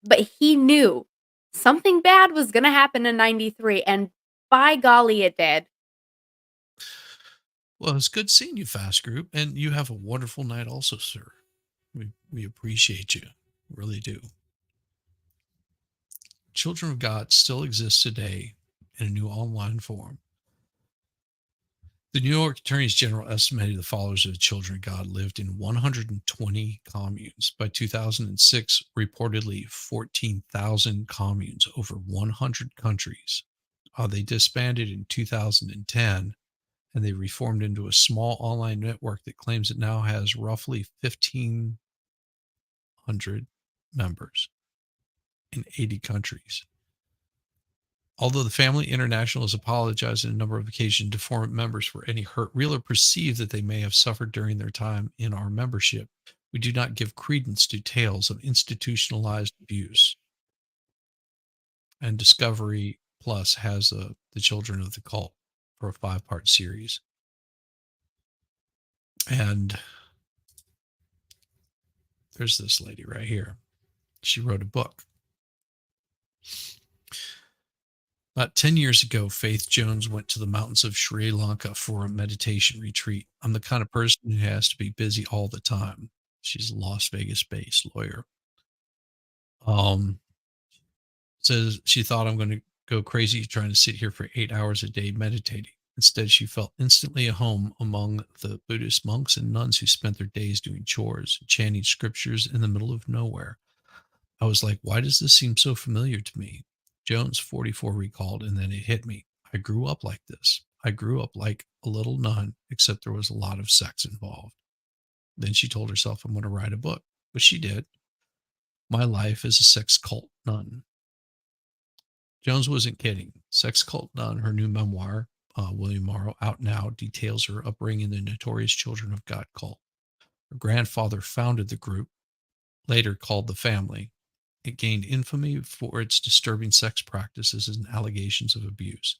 but he knew something bad was going to happen in 93, and by golly, it did. Well, it's good seeing you, Fast Group, and you have a wonderful night also, sir. We appreciate you. Really do. Children of God still exist today in a new online form. The New York Attorney General estimated the followers of the Children of God lived in 120 communes. By 2006, reportedly 14,000 communes over 100 countries. They disbanded in 2010, and they reformed into a small online network that claims it now has roughly 1,500 members in 80 countries. Although the Family International has apologized on a number of occasions to former members for any hurt, real or perceived, that they may have suffered during their time in our membership, we do not give credence to tales of institutionalized abuse. And Discovery Plus has the Children of the Cult for a 5-part series. And there's this lady right here. She wrote a book. About 10 years ago, Faith Jones went to the mountains of Sri Lanka for a meditation retreat. I'm the kind of person who has to be busy all the time. She's a Las Vegas-based lawyer. Says she thought, I'm going to go crazy trying to sit here for 8 hours a day meditating. Instead, she felt instantly at home among the Buddhist monks and nuns who spent their days doing chores, chanting scriptures in the middle of nowhere. I was like, why does this seem so familiar to me? Jones, 44, recalled, and then it hit me. I grew up like this. I grew up like a little nun, except there was a lot of sex involved. Then she told herself, I'm going to write a book, but she did. My Life as a Sex Cult Nun. Jones wasn't kidding. Sex Cult Nun, her new memoir, William Morrow, out now, details her upbringing in the notorious Children of God cult. Her grandfather founded the group, later called the Family. It gained infamy for its disturbing sex practices and allegations of abuse,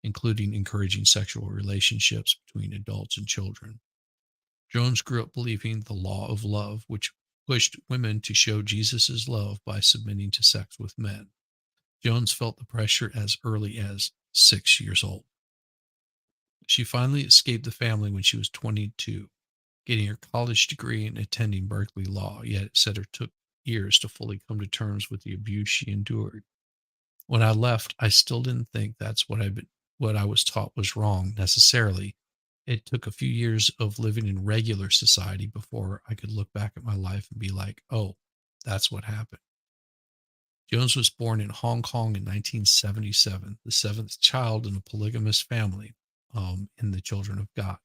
including encouraging sexual relationships between adults and children. Jones grew up believing the law of love, which pushed women to show Jesus' love by submitting to sex with men. Jones felt the pressure as early as 6 years old. She finally escaped the family when she was 22, getting her college degree and attending Berkeley Law, yet it said it took years to fully come to terms with the abuse she endured. When I left, I still didn't think that's what I was taught was wrong necessarily. It took a few years of living in regular society before I could look back at my life and be like, oh, that's what happened. Jones was born in Hong Kong in 1977, the 7th child in a polygamous family in the Children of God.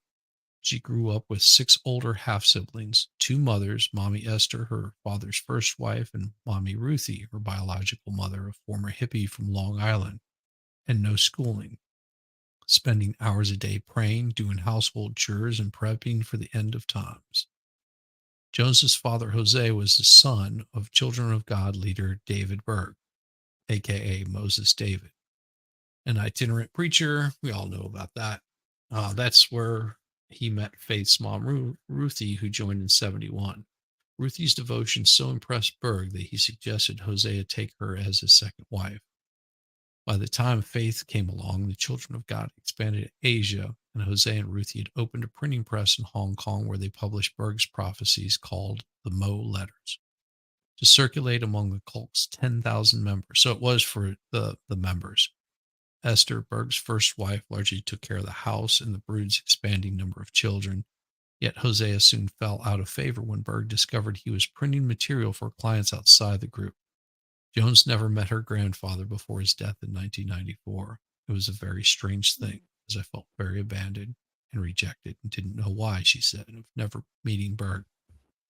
She grew up with 6 older half-siblings, 2 mothers, Mommy Esther, her father's first wife, and Mommy Ruthie, her biological mother, a former hippie from Long Island, and no schooling, spending hours a day praying, doing household chores, and prepping for the end of times. Jones's father, Jose, was the son of Children of God leader David Berg, a.k.a. Moses David. An itinerant preacher. We all know about that. That's where he met Faith's mom, Ruthie, who joined in 71. Ruthie's devotion so impressed Berg that he suggested Hosea take her as his second wife. By the time Faith came along, the Children of God expanded to Asia, and Hosea and Ruthie had opened a printing press in Hong Kong where they published Berg's prophecies called the Mo Letters to circulate among the cult's 10,000 members. So it was for the members. Esther, Berg's first wife, largely took care of the house and the brood's expanding number of children. Yet Hosea soon fell out of favor when Berg discovered he was printing material for clients outside the group. Jones never met her grandfather before his death in 1994. It was a very strange thing, as I felt very abandoned and rejected and didn't know why, she said, of never meeting Berg.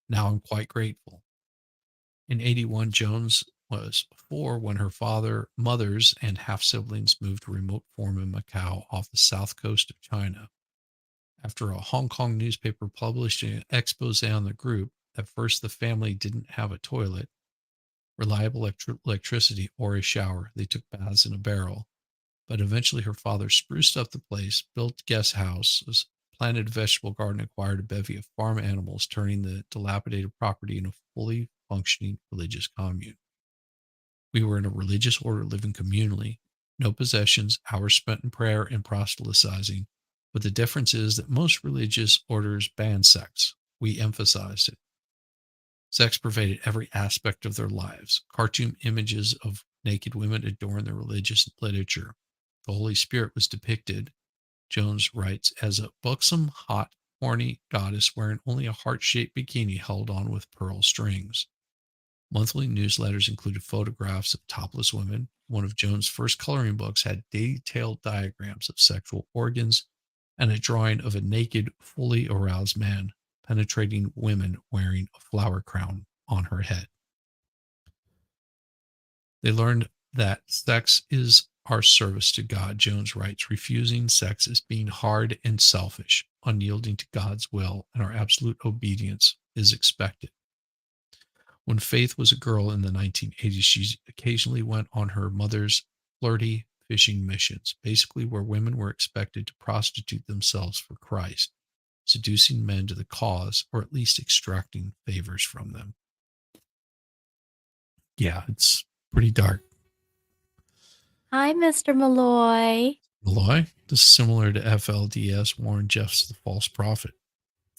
Now I'm quite grateful. In 81, Jones was 4 when her mother's and half-siblings moved to a remote farm in Macau off the south coast of China. After a Hong Kong newspaper published an expose on the group, at first the family didn't have a toilet, reliable electricity, or a shower. They took baths in a barrel. But eventually her father spruced up the place, built guest houses, planted a vegetable garden, acquired a bevy of farm animals, turning the dilapidated property into a fully functioning religious commune. We were in a religious order living communally, no possessions, hours spent in prayer and proselytizing, but the difference is that most religious orders ban sex. We emphasized it. Sex pervaded every aspect of their lives. Cartoon images of naked women adorned their religious literature. The Holy Spirit was depicted, Jones writes, as a buxom, hot, horny goddess wearing only a heart-shaped bikini held on with pearl strings. Monthly newsletters included photographs of topless women. One of Jones' first coloring books had detailed diagrams of sexual organs and a drawing of a naked, fully aroused man penetrating women wearing a flower crown on her head. They learned that sex is our service to God, Jones writes. Refusing sex is being hard and selfish, unyielding to God's will, and our absolute obedience is expected. When Faith was a girl in the 1980s, she occasionally went on her mother's flirty fishing missions, basically where women were expected to prostitute themselves for Christ, seducing men to the cause, or at least extracting favors from them. Yeah, it's pretty dark. Hi, Mr. Malloy. Malloy, this is similar to FLDS, Warren Jeff's The False Prophet.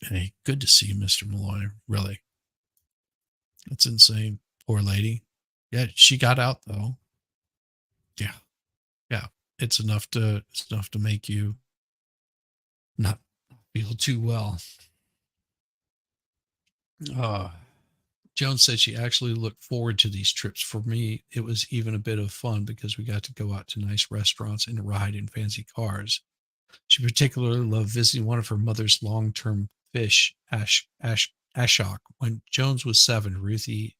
Hey, good to see you, Mr. Malloy. Really. That's insane. Poor lady. Yeah, she got out though. Yeah. Yeah. It's enough to make you not feel too well. Joan said she actually looked forward to these trips. For me, it was even a bit of fun because we got to go out to nice restaurants and ride in fancy cars. She particularly loved visiting one of her mother's long-term fish, Ashok. When Jones was 7, Ruthie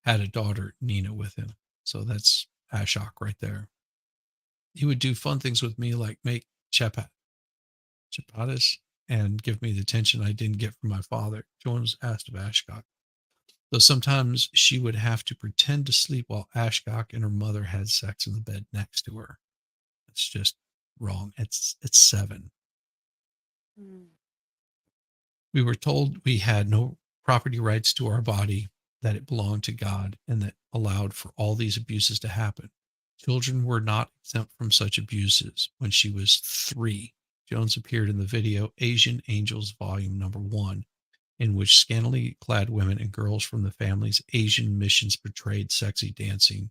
had a daughter, Nina, with him. So that's Ashok right there. He would do fun things with me like make chapatis and give me the attention I didn't get from my father. Jones asked of Ashok. Though sometimes she would have to pretend to sleep while Ashok and her mother had sex in the bed next to her. It's just wrong. It's 7. We were told we had no property rights to our body, that it belonged to God, and that allowed for all these abuses to happen. Children were not exempt from such abuses. When she was 3, Jones appeared in the video Asian Angels Volume Number 1, in which scantily clad women and girls from the family's Asian missions portrayed sexy dancing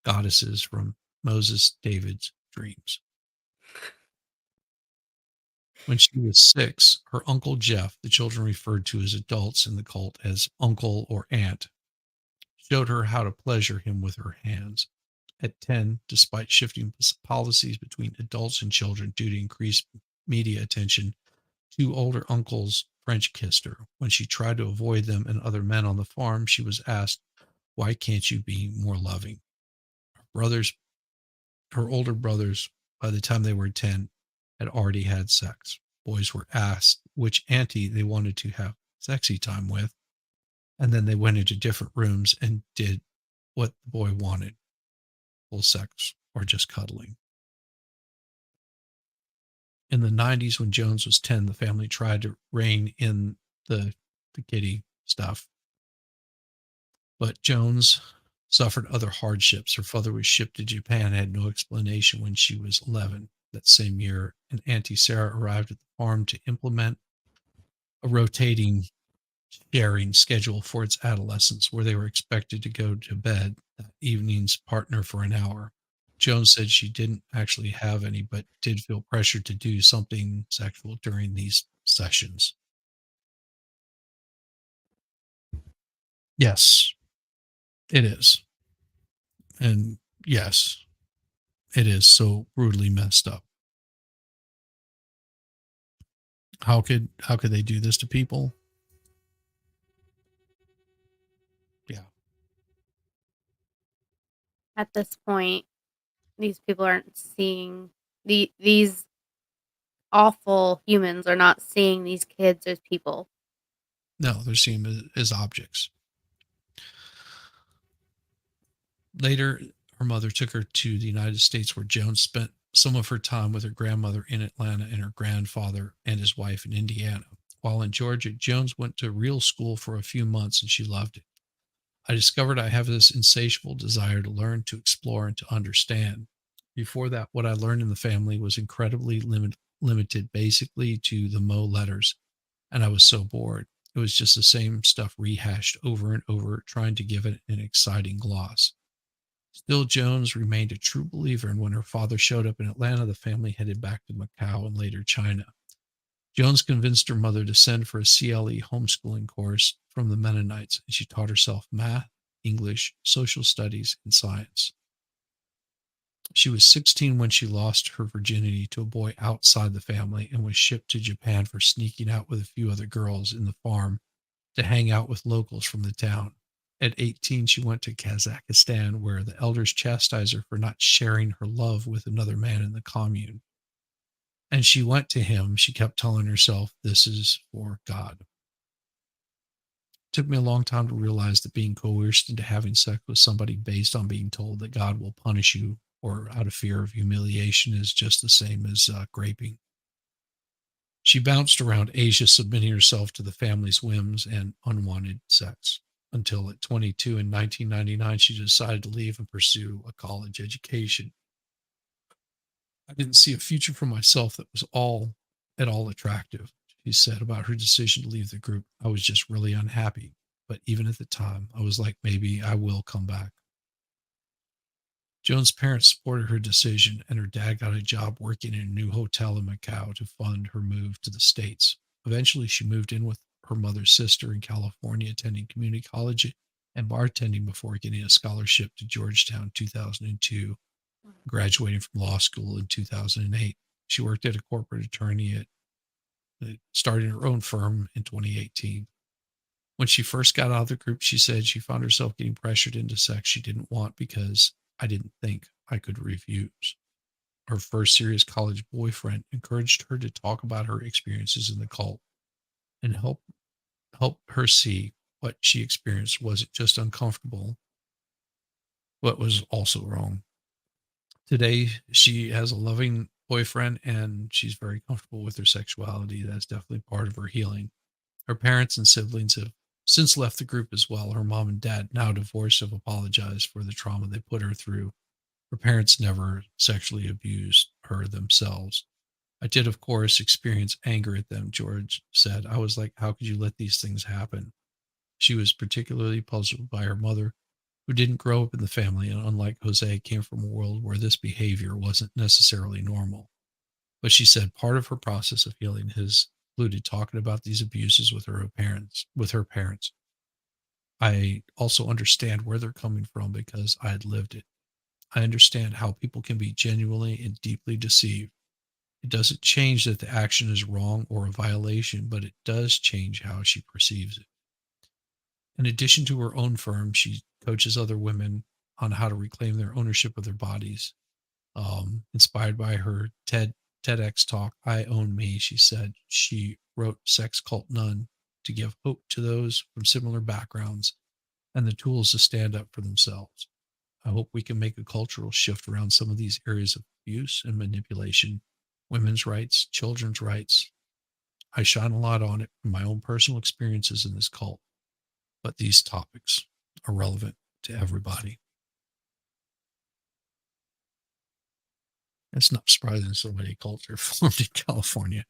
goddesses from Moses David's dreams. When she was 6, her uncle Jeff, the children referred to as adults in the cult as uncle or aunt, showed her how to pleasure him with her hands. At 10, despite shifting policies between adults and children due to increased media attention, 2 older uncles French kissed her. When she tried to avoid them and other men on the farm, she was asked, "Why can't you be more loving?" Her older brothers, by the time they were 10, had already had sex. Boys were asked which auntie they wanted to have sexy time with, and then they went into different rooms and did what the boy wanted, full sex or just cuddling. In the 90s, when Jones was 10, the family tried to rein in the kiddie stuff. But Jones suffered other hardships. Her father was shipped to Japan and had no explanation when she was 11. That same year, an Auntie Sarah arrived at the farm to implement a rotating sharing schedule for its adolescents, where they were expected to go to bed that evening's partner for an hour. Jones said she didn't actually have any, but did feel pressured to do something sexual during these sessions. Yes, it is. And yes, it is so brutally messed up. How could they do this to people? Yeah. At this point, these people aren't seeing these awful humans are not seeing these kids as people. No, they're seen as objects. Later, her mother took her to the United States, where Jones spent some of her time with her grandmother in Atlanta and her grandfather and his wife in Indiana. While in Georgia, Jones went to real school for a few months and she loved it. I discovered I have this insatiable desire to learn, to explore, and to understand. Before that, what I learned in the family was incredibly limited basically to the Mo letters, and I was so bored. It was just the same stuff rehashed over and over, trying to give it an exciting gloss. Still, Jones remained a true believer, and when her father showed up in Atlanta, the family headed back to Macau and later China. Jones convinced her mother to send for a CLE homeschooling course from the Mennonites, and she taught herself math, English, social studies, and science. She was 16 when she lost her virginity to a boy outside the family and was shipped to Japan for sneaking out with a few other girls in the farm to hang out with locals from the town. At 18, she went to Kazakhstan, where the elders chastised her for not sharing her love with another man in the commune. And she went to him. She kept telling herself, this is for God. It took me a long time to realize that being coerced into having sex with somebody based on being told that God will punish you or out of fear of humiliation is just the same as graping. She bounced around Asia, submitting herself to the family's whims and unwanted sex, until at 22 in 1999, she decided to leave and pursue a college education. I didn't see a future for myself that was at all attractive, she said about her decision to leave the group. I was just really unhappy. But even at the time, I was like, maybe I will come back. Joan's parents supported her decision, and her dad got a job working in a new hotel in Macau to fund her move to the States. Eventually, she moved in with her mother's sister in California, attending community college and bartending before getting a scholarship to Georgetown in 2002, graduating from law school in 2008. She worked at a corporate attorney starting her own firm in 2018. When she first got out of the group, she said she found herself getting pressured into sex she didn't want because I didn't think I could refuse. Her first serious college boyfriend encouraged her to talk about her experiences in the cult and help her see what she experienced wasn't just uncomfortable, but was also wrong. Today, she has a loving boyfriend and she's very comfortable with her sexuality. That's definitely part of her healing. Her parents and siblings have since left the group as well. Her mom and dad, now divorced, have apologized for the trauma they put her through. Her parents never sexually abused her themselves. I did, of course, experience anger at them, George said. I was like, how could you let these things happen? She was particularly puzzled by her mother, who didn't grow up in the family and, unlike Jose, came from a world where this behavior wasn't necessarily normal. But she said part of her process of healing has included talking about these abuses with her parents. I also understand where they're coming from because I had lived it. I understand how people can be genuinely and deeply deceived. It doesn't change that the action is wrong or a violation, but it does change how she perceives it. In addition to her own firm, she coaches other women on how to reclaim their ownership of their bodies. Inspired by her TEDx talk, I Own Me, she said she wrote Sex Cult Nun to give hope to those from similar backgrounds and the tools to stand up for themselves. I hope we can make a cultural shift around some of these areas of abuse and manipulation women's rights, children's rights. I shine a lot on it from my own personal experiences in this cult, but these topics are relevant to everybody. It's not surprising so many cults are formed in California.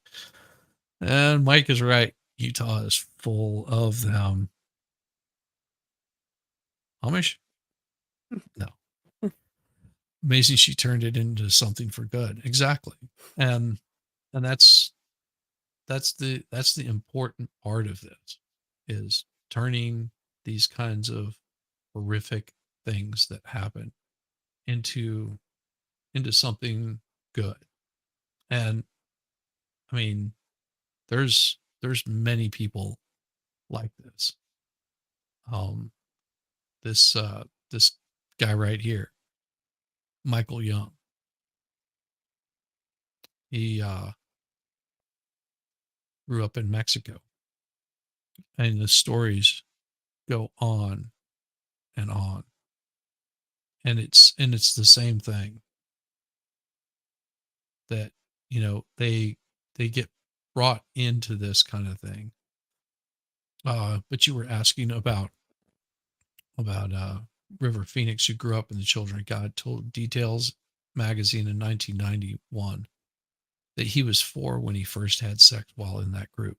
And Mike is right. Utah is full of them. Amish? No. Amazing she turned it into something for good. Exactly. And that's the important part of this, is turning these kinds of horrific things that happen into something good. And I mean, there's many people like this. This guy right here, Michael Young. He grew up in Mexico, and the stories go on and on. And it's the same thing, that, they get brought into this kind of thing. But you were asking about River Phoenix, who grew up in the Children of God, told Details magazine in 1991 that he was 4 when he first had sex while in that group.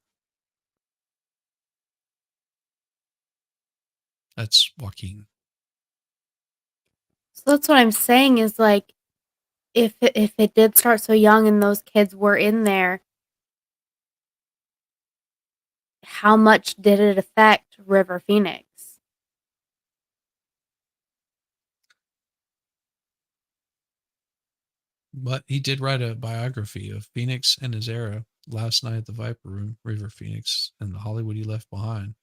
That's Joaquin. So that's what I'm saying, is like, if it did start so young and those kids were in there, how much did it affect River Phoenix? But he did write a biography of Phoenix and his era, Last Night at the Viper Room, River Phoenix, and the Hollywood He Left Behind.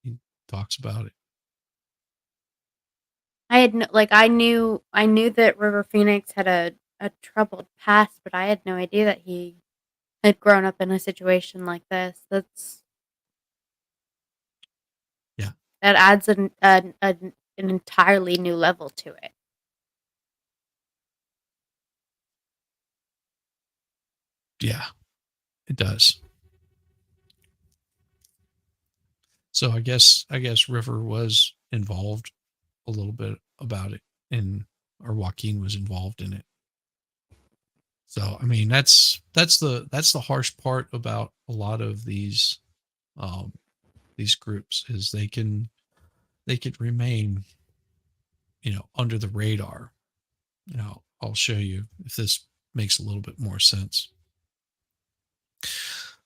He talks about it. I knew that River Phoenix had a troubled past, but I had no idea that he had grown up in a situation like this. Yeah. That adds an entirely new level to it. Yeah, it does. So I guess River was involved a little bit about it, or Joaquin was involved in it. So I mean, that's the harsh part about a lot of these groups, is they can remain, under the radar. I'll show you if this makes a little bit more sense.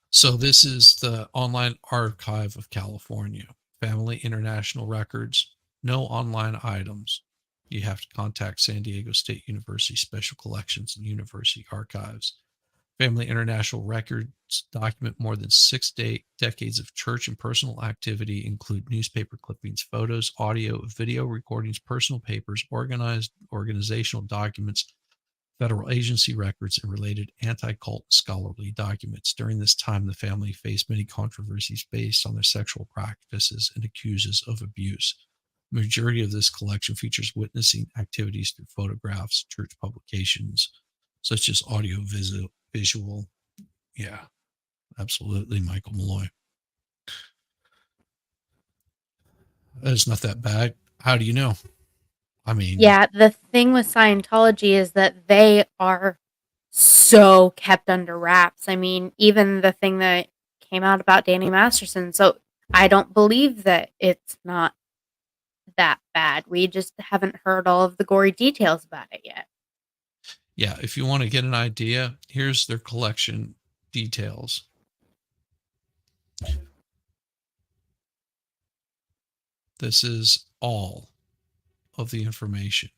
So this is the Online Archive of California, Family International Records, no online items. You have to contact San Diego State University Special Collections and University Archives. Family International Records document more than 6 decades of church and personal activity, include newspaper clippings, photos, audio, video recordings, personal papers, organizational documents, federal agency records, and related anti-cult scholarly documents. During this time, the family faced many controversies based on their sexual practices and accuses of abuse. The majority of this collection features witnessing activities through photographs, church publications, such as audio, visual. Yeah, absolutely, Michael Malloy. It's not that bad. How do you know? I mean, yeah, the thing with Scientology is that they are so kept under wraps. I mean, even the thing that came out about Danny Masterson. So I don't believe that it's not that bad. We just haven't heard all of the gory details about it yet. Yeah, if you want to get an idea, here's their collection details. This is all of the information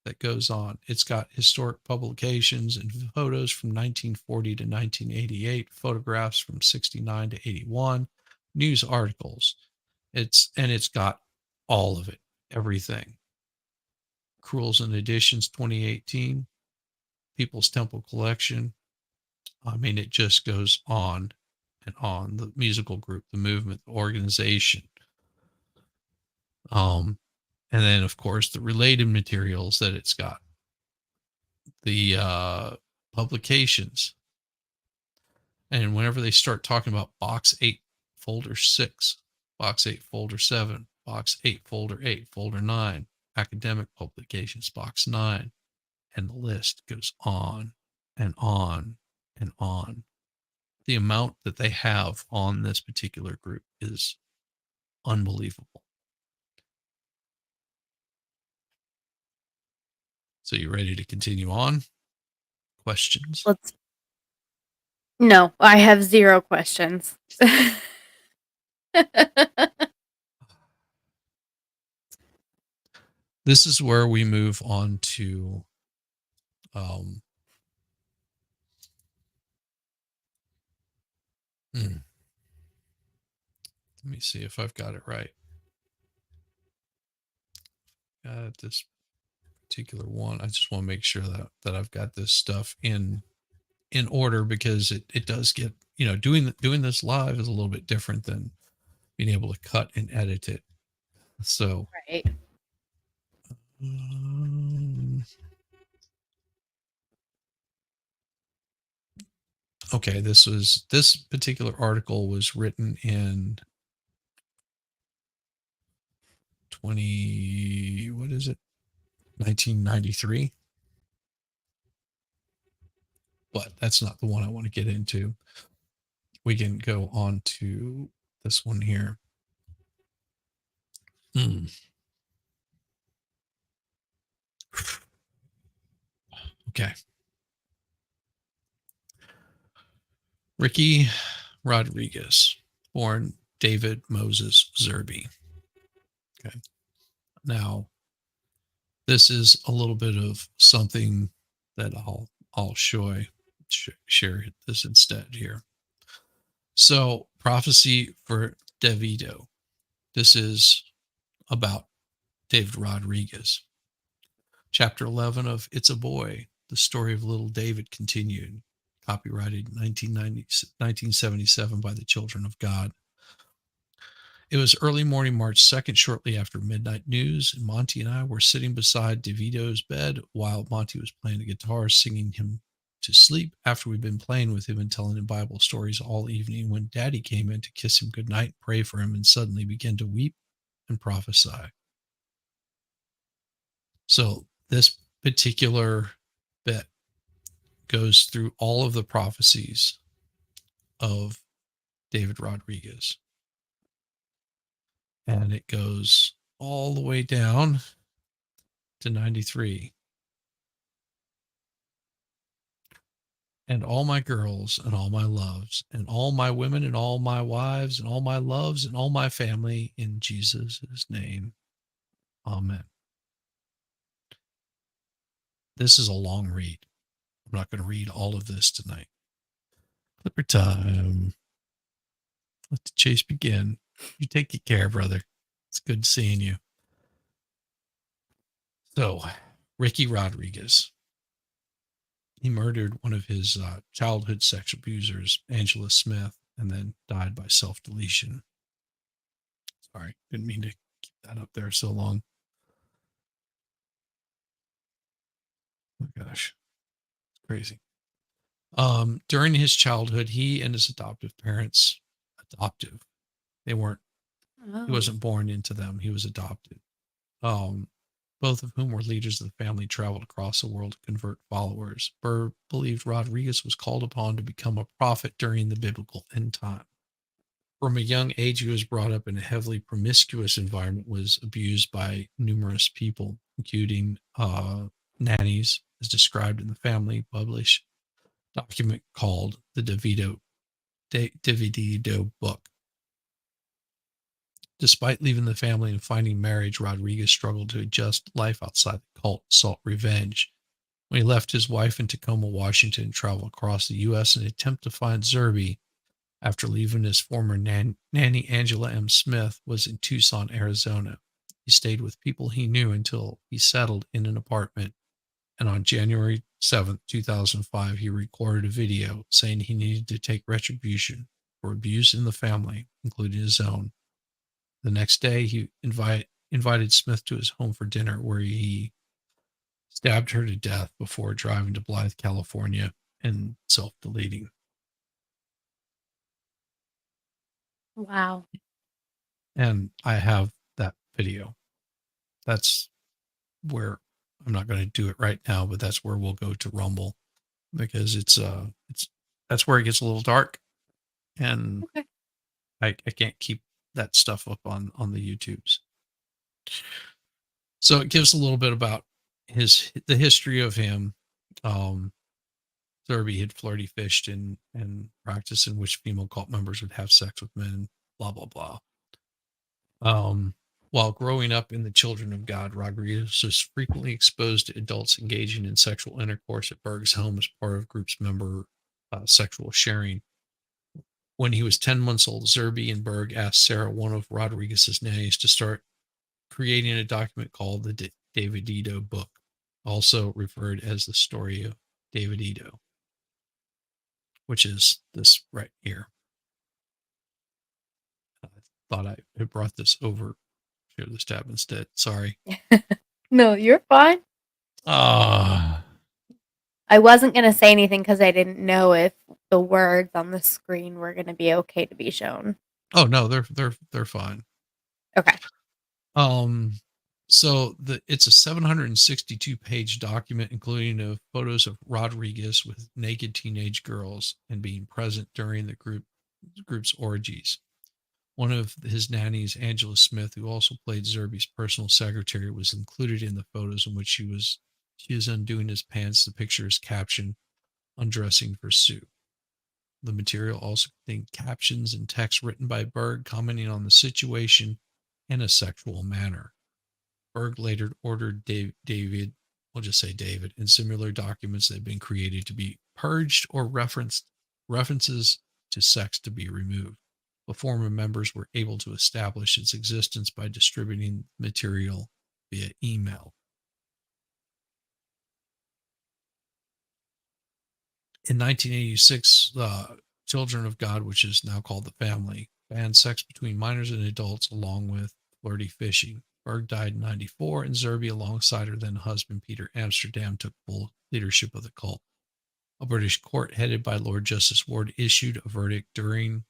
that goes on. It's got historic publications and photos from 1940 to 1988, photographs from 69 to 81, news articles. It's got all of it, everything. Cruels and Editions 2018, People's Temple Collection. I mean, it just goes on and on. The musical group, the movement, the organization. And then, of course, the related materials that it's got. the publications. And whenever they start talking about box 8, folder 6, box 8, folder 7, box 8, folder 8, folder 9, academic publications, box 9, and the list goes on and on and on. The amount that they have on this particular group is unbelievable. So you ready to continue on? Questions? No, I have 0 questions. This is where we move on to let me see if I've got it right. Got this particular one. I just want to make sure that I've got this stuff in order, because it does get, doing this live is a little bit different than being able to cut and edit it. So Right. Okay, this particular article was written in 1993. But that's not the one I want to get into. We can go on to this one here. Okay. Ricky Rodriguez, born David Moses Zerby. Okay. Now, this is a little bit of something that I'll share this instead here. So, prophecy for Davido. This is about David Rodriguez. Chapter 11 of It's a Boy, the story of little David continued. Copyrighted 1977 by the Children of God. It was early morning, March 2nd, shortly after midnight news, and Monty and I were sitting beside Davido's bed while Monty was playing the guitar, singing him to sleep after we'd been playing with him and telling him Bible stories all evening, when Daddy came in to kiss him goodnight, pray for him, and suddenly began to weep and prophesy. So this particular bit goes through all of the prophecies of David Rodriguez. And it goes all the way down to 93. And all my girls and all my loves and all my women and all my wives and all my loves and all my family, in Jesus' name. Amen. This is a long read. I'm not going to read all of this tonight. Clipper time. Let the chase begin. You take good care, brother. It's good seeing you. So, Ricky Rodriguez. He murdered one of his childhood sexual abusers, Angela Smith, and then died by self-deletion. Sorry, didn't mean to keep that up there so long. Oh my gosh, it's crazy. During his childhood, he and his adoptive parents, they weren't, he wasn't born into them. He was adopted. Both of whom were leaders of the family, traveled across the world to convert followers. Berg believed Rodriguez was called upon to become a prophet during the biblical end time. From a young age, he was brought up in a heavily promiscuous environment, was abused by numerous people, including nannies, as described in the family published document called the Davido Book. Despite leaving the family and finding marriage, Rodriguez struggled to adjust life outside the cult, sought revenge. When he left his wife in Tacoma, Washington, and traveled across the U.S. in an attempt to find Zerby, after leaving his former nanny Angela M. Smith, was in Tucson, Arizona. He stayed with people he knew until he settled in an apartment, and on January 7th, 2005, he recorded a video saying he needed to take retribution for abuse in the family, including his own. The next day, he invited Smith to his home for dinner, where he stabbed her to death before driving to Blythe, California, and self-deleting. Wow. And I have that video. That's where I'm not going to do it right now, but that's where we'll go to Rumble, because it's that's where it gets a little dark, and Okay. I can't keep that stuff up on the YouTubes. So it gives a little bit about the history of him. Thurby had flirty fished and practiced in which female cult members would have sex with men, blah, blah, blah. While growing up in the Children of God, Rodriguez was frequently exposed to adults engaging in sexual intercourse at Berg's home as part of group's member sexual sharing. When he was 10 months old, Zerby and Berg asked Sarah, one of Rodriguez's nannies, to start creating a document called the David Ito book, also referred as the story of David Ito, which is this right here. I thought I had brought this over. Share this tab instead. Sorry. No, you're fine. Ah. I wasn't going to say anything because I didn't know if the words on the screen were going to be okay to be shown. Oh no, they're fine. Okay. So it's a 762 page document, including photos of Rodriguez with naked teenage girls and being present during the group's orgies. One of his nannies, Angela Smith, who also played Zerby's personal secretary, was included in the photos in which she is undoing his pants. The picture is captioned "Undressing for Sue." The material also contained captions and text written by Berg commenting on the situation in a sexual manner. Berg later ordered David, we'll just say David, and similar documents that had been created to be purged or references to sex to be removed. The former members were able to establish its existence by distributing material via email. In 1986, Children of God, which is now called The Family, banned sex between minors and adults along with flirty fishing. Berg died in 1994, and Zerby, alongside her then husband Peter Amsterdam, took full leadership of the cult. A British court headed by Lord Justice Ward issued a verdict during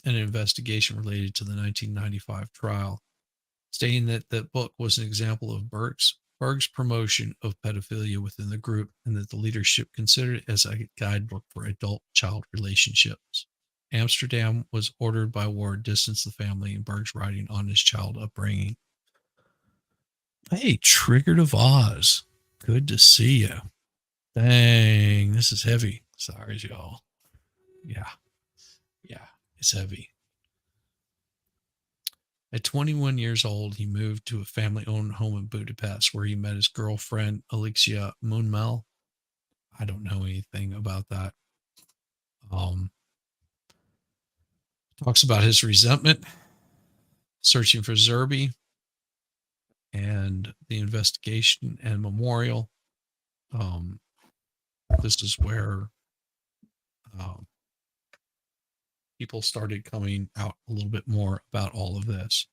an investigation related to the 1995 trial, stating that the book was an example of Berg's promotion of pedophilia within the group, and that the leadership considered it as a guidebook for adult-child relationships. Amsterdam was ordered by Ward to distance the family, and Berg's writing on his child upbringing. Hey, Triggered of Oz. Good to see you. Dang, this is heavy. Sorry, y'all. Yeah, it's heavy. At 21 years old, he moved to a family-owned home in Budapest, where he met his girlfriend, Alexia Moonmel. I don't know anything about that. Talks about his resentment, searching for Zerby, and the investigation and memorial. This is where people started coming out a little bit more about all of this.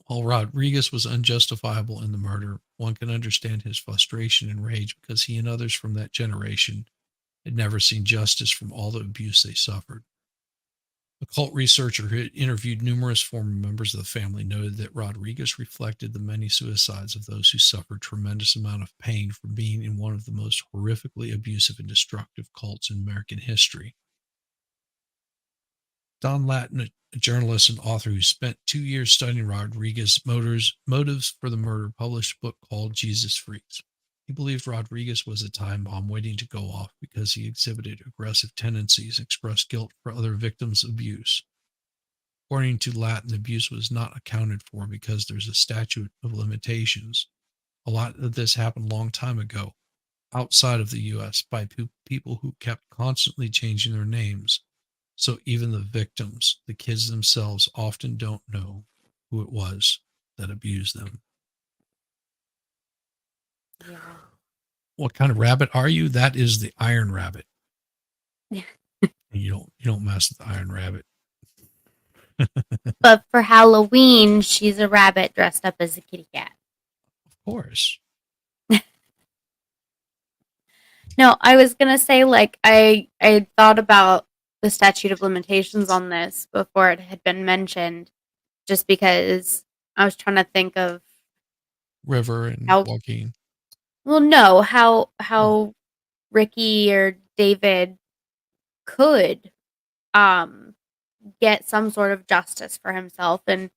While Rodriguez was unjustifiable in the murder, one can understand his frustration and rage because he and others from that generation had never seen justice from all the abuse they suffered. A cult researcher who had interviewed numerous former members of the family noted that Rodriguez reflected the many suicides of those who suffered tremendous amount of pain from being in one of the most horrifically abusive and destructive cults in American history. Don Lattin, a journalist and author who spent 2 years studying Rodriguez's motives for the murder, published a book called Jesus Freaks. He believed Rodriguez was a time bomb waiting to go off because he exhibited aggressive tendencies and expressed guilt for other victims' of abuse. According to Lattin, abuse was not accounted for because there's a statute of limitations. A lot of this happened a long time ago, outside of the U.S., by people who kept constantly changing their names. So even the victims, the kids themselves, often don't know who it was that abused them. Yeah. What kind of rabbit are you? That is the Iron Rabbit. You don't mess with the Iron Rabbit. But for Halloween, she's a rabbit dressed up as a kitty cat. Of course. No, I was gonna say, like, I thought about the statute of limitations on this before it had been mentioned, just because I was trying to think of River and how Joaquin. well, no, how Ricky or David could get some sort of justice for himself, and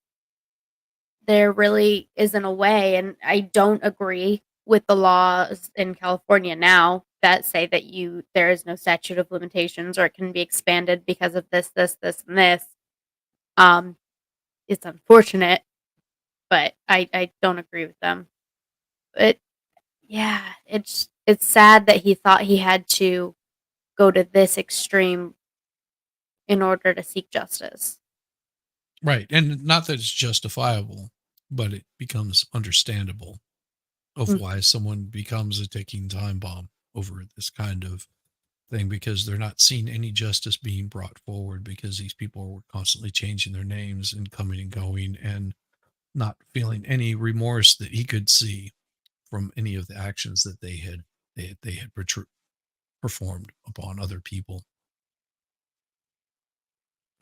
there really isn't a way. And I don't agree with the laws in California now that say that there is no statute of limitations or it can be expanded because of this, and this. Um, it's unfortunate, but I don't agree with them. But yeah, it's sad that he thought he had to go to this extreme in order to seek justice. Right. And not that it's justifiable, but it becomes understandable of why someone becomes a ticking time bomb over this kind of thing, because they're not seeing any justice being brought forward, because these people were constantly changing their names and coming and going and not feeling any remorse that he could see from any of the actions that they had performed upon other people.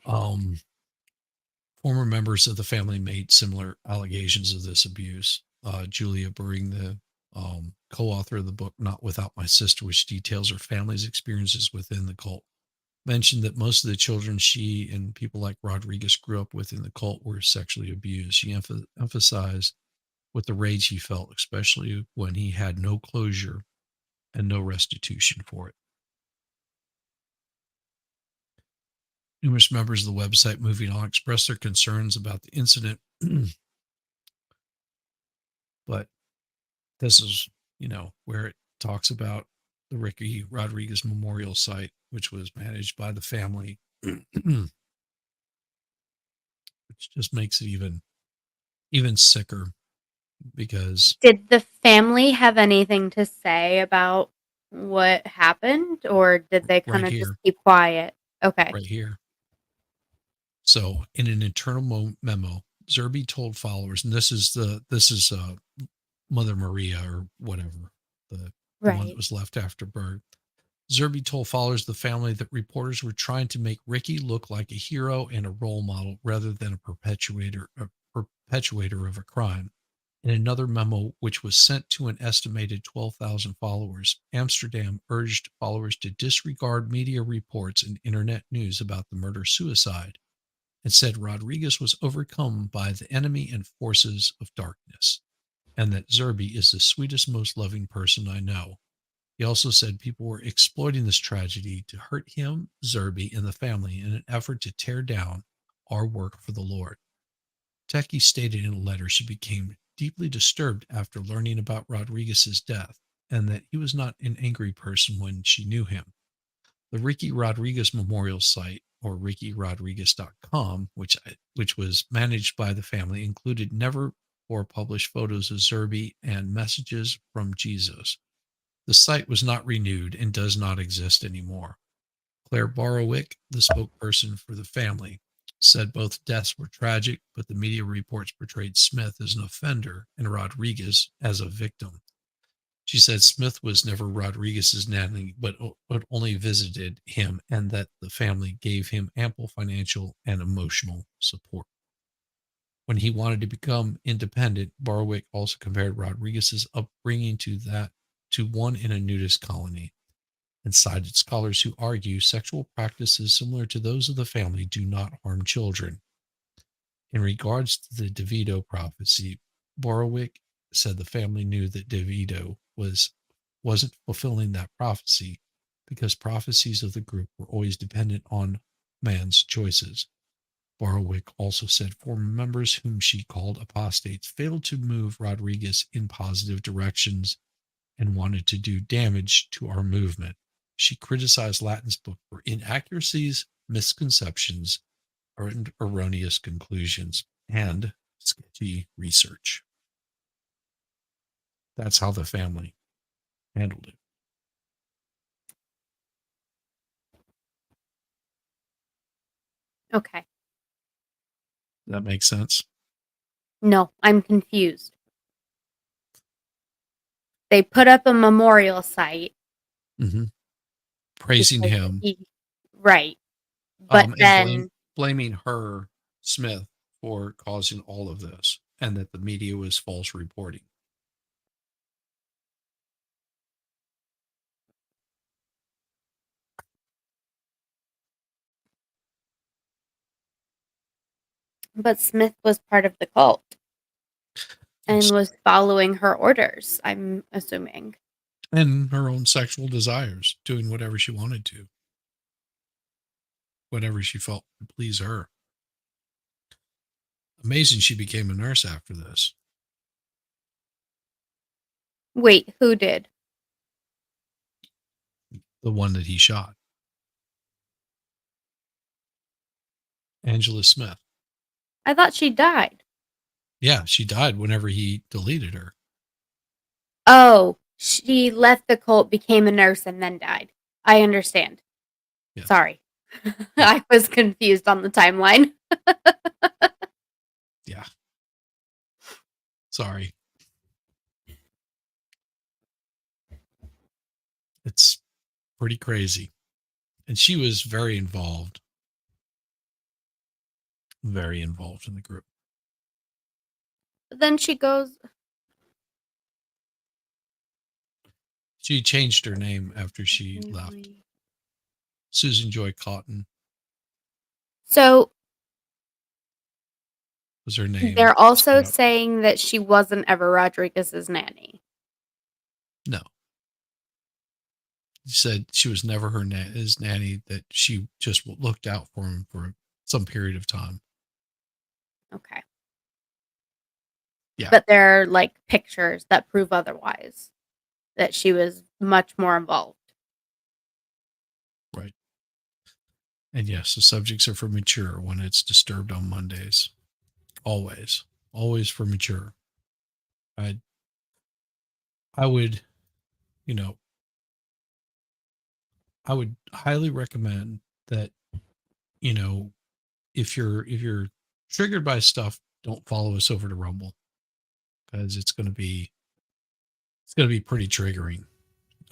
Former members of the family made similar allegations of this abuse. Julia Bering, the co-author of the book Not Without My Sister, which details her family's experiences within the cult, mentioned that most of the children she and people like Rodriguez grew up with in the cult were sexually abused. She emphasized with the rage he felt, especially when he had no closure and no restitution for it. Numerous members of the website Moving On expressed their concerns about the incident. But this is, where it talks about the Ricky Rodriguez Memorial Site, which was managed by the family, which just makes it even sicker, because Did the family have anything to say about what happened, or did they kind of just keep quiet? Okay. right here. So in an internal memo, Zerby told followers, and this is Mother Maria or whatever, the one that was left after Berg. Zerby told followers of the family that reporters were trying to make Ricky look like a hero and a role model rather than a perpetuator of a crime. In another memo, which was sent to an estimated 12,000 followers, Amsterdam urged followers to disregard media reports and internet news about the murder-suicide, and said Rodriguez was overcome by the enemy and forces of darkness, and that Zerby is the sweetest, most loving person I know. He also said people were exploiting this tragedy to hurt him, Zerby, and the family in an effort to tear down our work for the Lord. Techie stated in a letter she became deeply disturbed after learning about Rodriguez's death, and that he was not an angry person when she knew him. The Ricky Rodriguez Memorial Site, or rickyrodriguez.com, which was managed by the family, included never before published photos of Zerby and messages from Jesus. The site was not renewed and does not exist anymore. Claire Borowick, the spokesperson for the family, said both deaths were tragic, but the media reports portrayed Smith as an offender and Rodriguez as a victim. She said Smith was never Rodriguez's nanny, but only visited him, and that the family gave him ample financial and emotional support. When he wanted to become independent, Borowick also compared Rodriguez's upbringing to one in a nudist colony, and cited scholars who argue sexual practices similar to those of the family do not harm children. In regards to the DeVito prophecy, Borowick said the family knew that DeVito wasn't fulfilling that prophecy because prophecies of the group were always dependent on man's choices. Borowick also said former members, whom she called apostates, failed to move Rodriguez in positive directions and wanted to do damage to our movement. She criticized Latin's book for inaccuracies, misconceptions, or erroneous conclusions, and sketchy research. That's how the family handled it. Okay. That makes sense? No, I'm confused. they put up a memorial site. Mm-hmm. Praising him. Right. But and then blaming her, Smith, for causing all of this, and that the media was false reporting. But Smith was part of the cult and was following her orders, I'm assuming. And her own sexual desires, doing whatever she wanted to. Whatever she felt would please her. Amazing she became a nurse after this. Wait, who did? The one that he shot. Angela Smith. I thought she died. Yeah, she died whenever he deleted her. Oh, she left the cult, became a nurse, and then died. I understand. Yeah. Sorry. I was confused on the timeline. Yeah. Sorry. It's pretty crazy. And she was very involved in the group. Then she goes. She changed her name after she left. Susan Joy Cotton So was her name. they're also saying that she wasn't ever Rodriguez's nanny. No. She said she was never his nanny, that she just looked out for him for some period of time. Okay. Yeah. But there are like pictures that prove otherwise, that she was much more involved. Right. And yes, the subjects are for mature when it's disturbed on Mondays. Always for mature. I would, I would highly recommend that, if you're triggered by stuff, don't follow us over to Rumble, because it's going to be pretty triggering.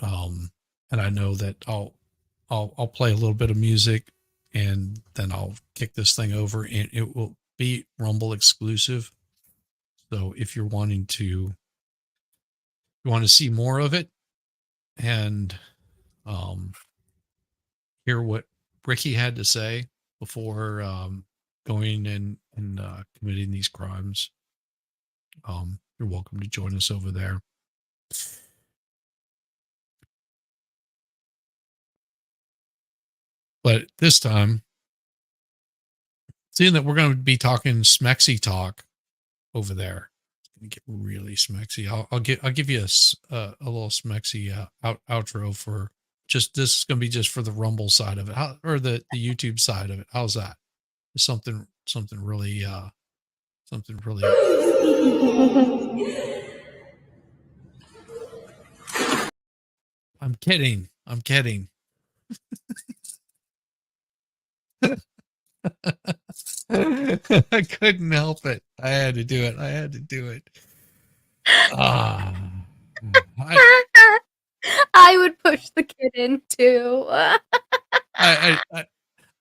And I know that I'll play a little bit of music, and then I'll kick this thing over, and it will be Rumble exclusive. So if you're wanting to see more of it and hear what Ricky had to say before going and committing these crimes, you're welcome to join us over there. But this time, seeing that we're going to be talking smexy talk over there, it's going to get really smexy. I'll give you a little smexy outro for just, this is going to be just for the Rumble side of it, or the YouTube side of it. How's that? Something really. I'm kidding. I couldn't help it. I had to do it. I would push the kid in too. I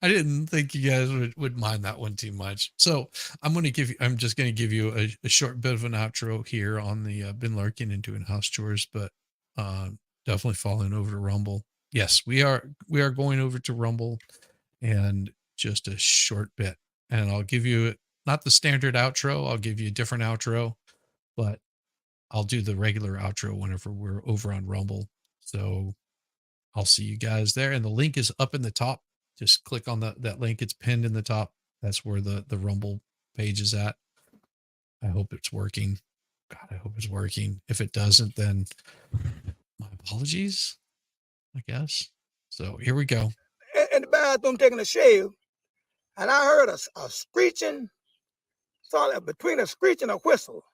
didn't think you guys would mind that one too much. So I'm just going to give you a short bit of an outro here on the been lurking and doing house chores, but definitely falling over to Rumble. Yes, we are going over to Rumble, and just a short bit, and I'll give you not the standard outro. I'll give you a different outro, but I'll do the regular outro whenever we're over on Rumble. So I'll see you guys there. And the link is up in the top. Just click on that link. It's pinned in the top. That's where the Rumble page is at. I hope it's working. God, I hope it's working. If it doesn't, then my apologies, I guess. So here we go. In the bathroom taking a shave, and I heard a screeching, between a screech and a whistle.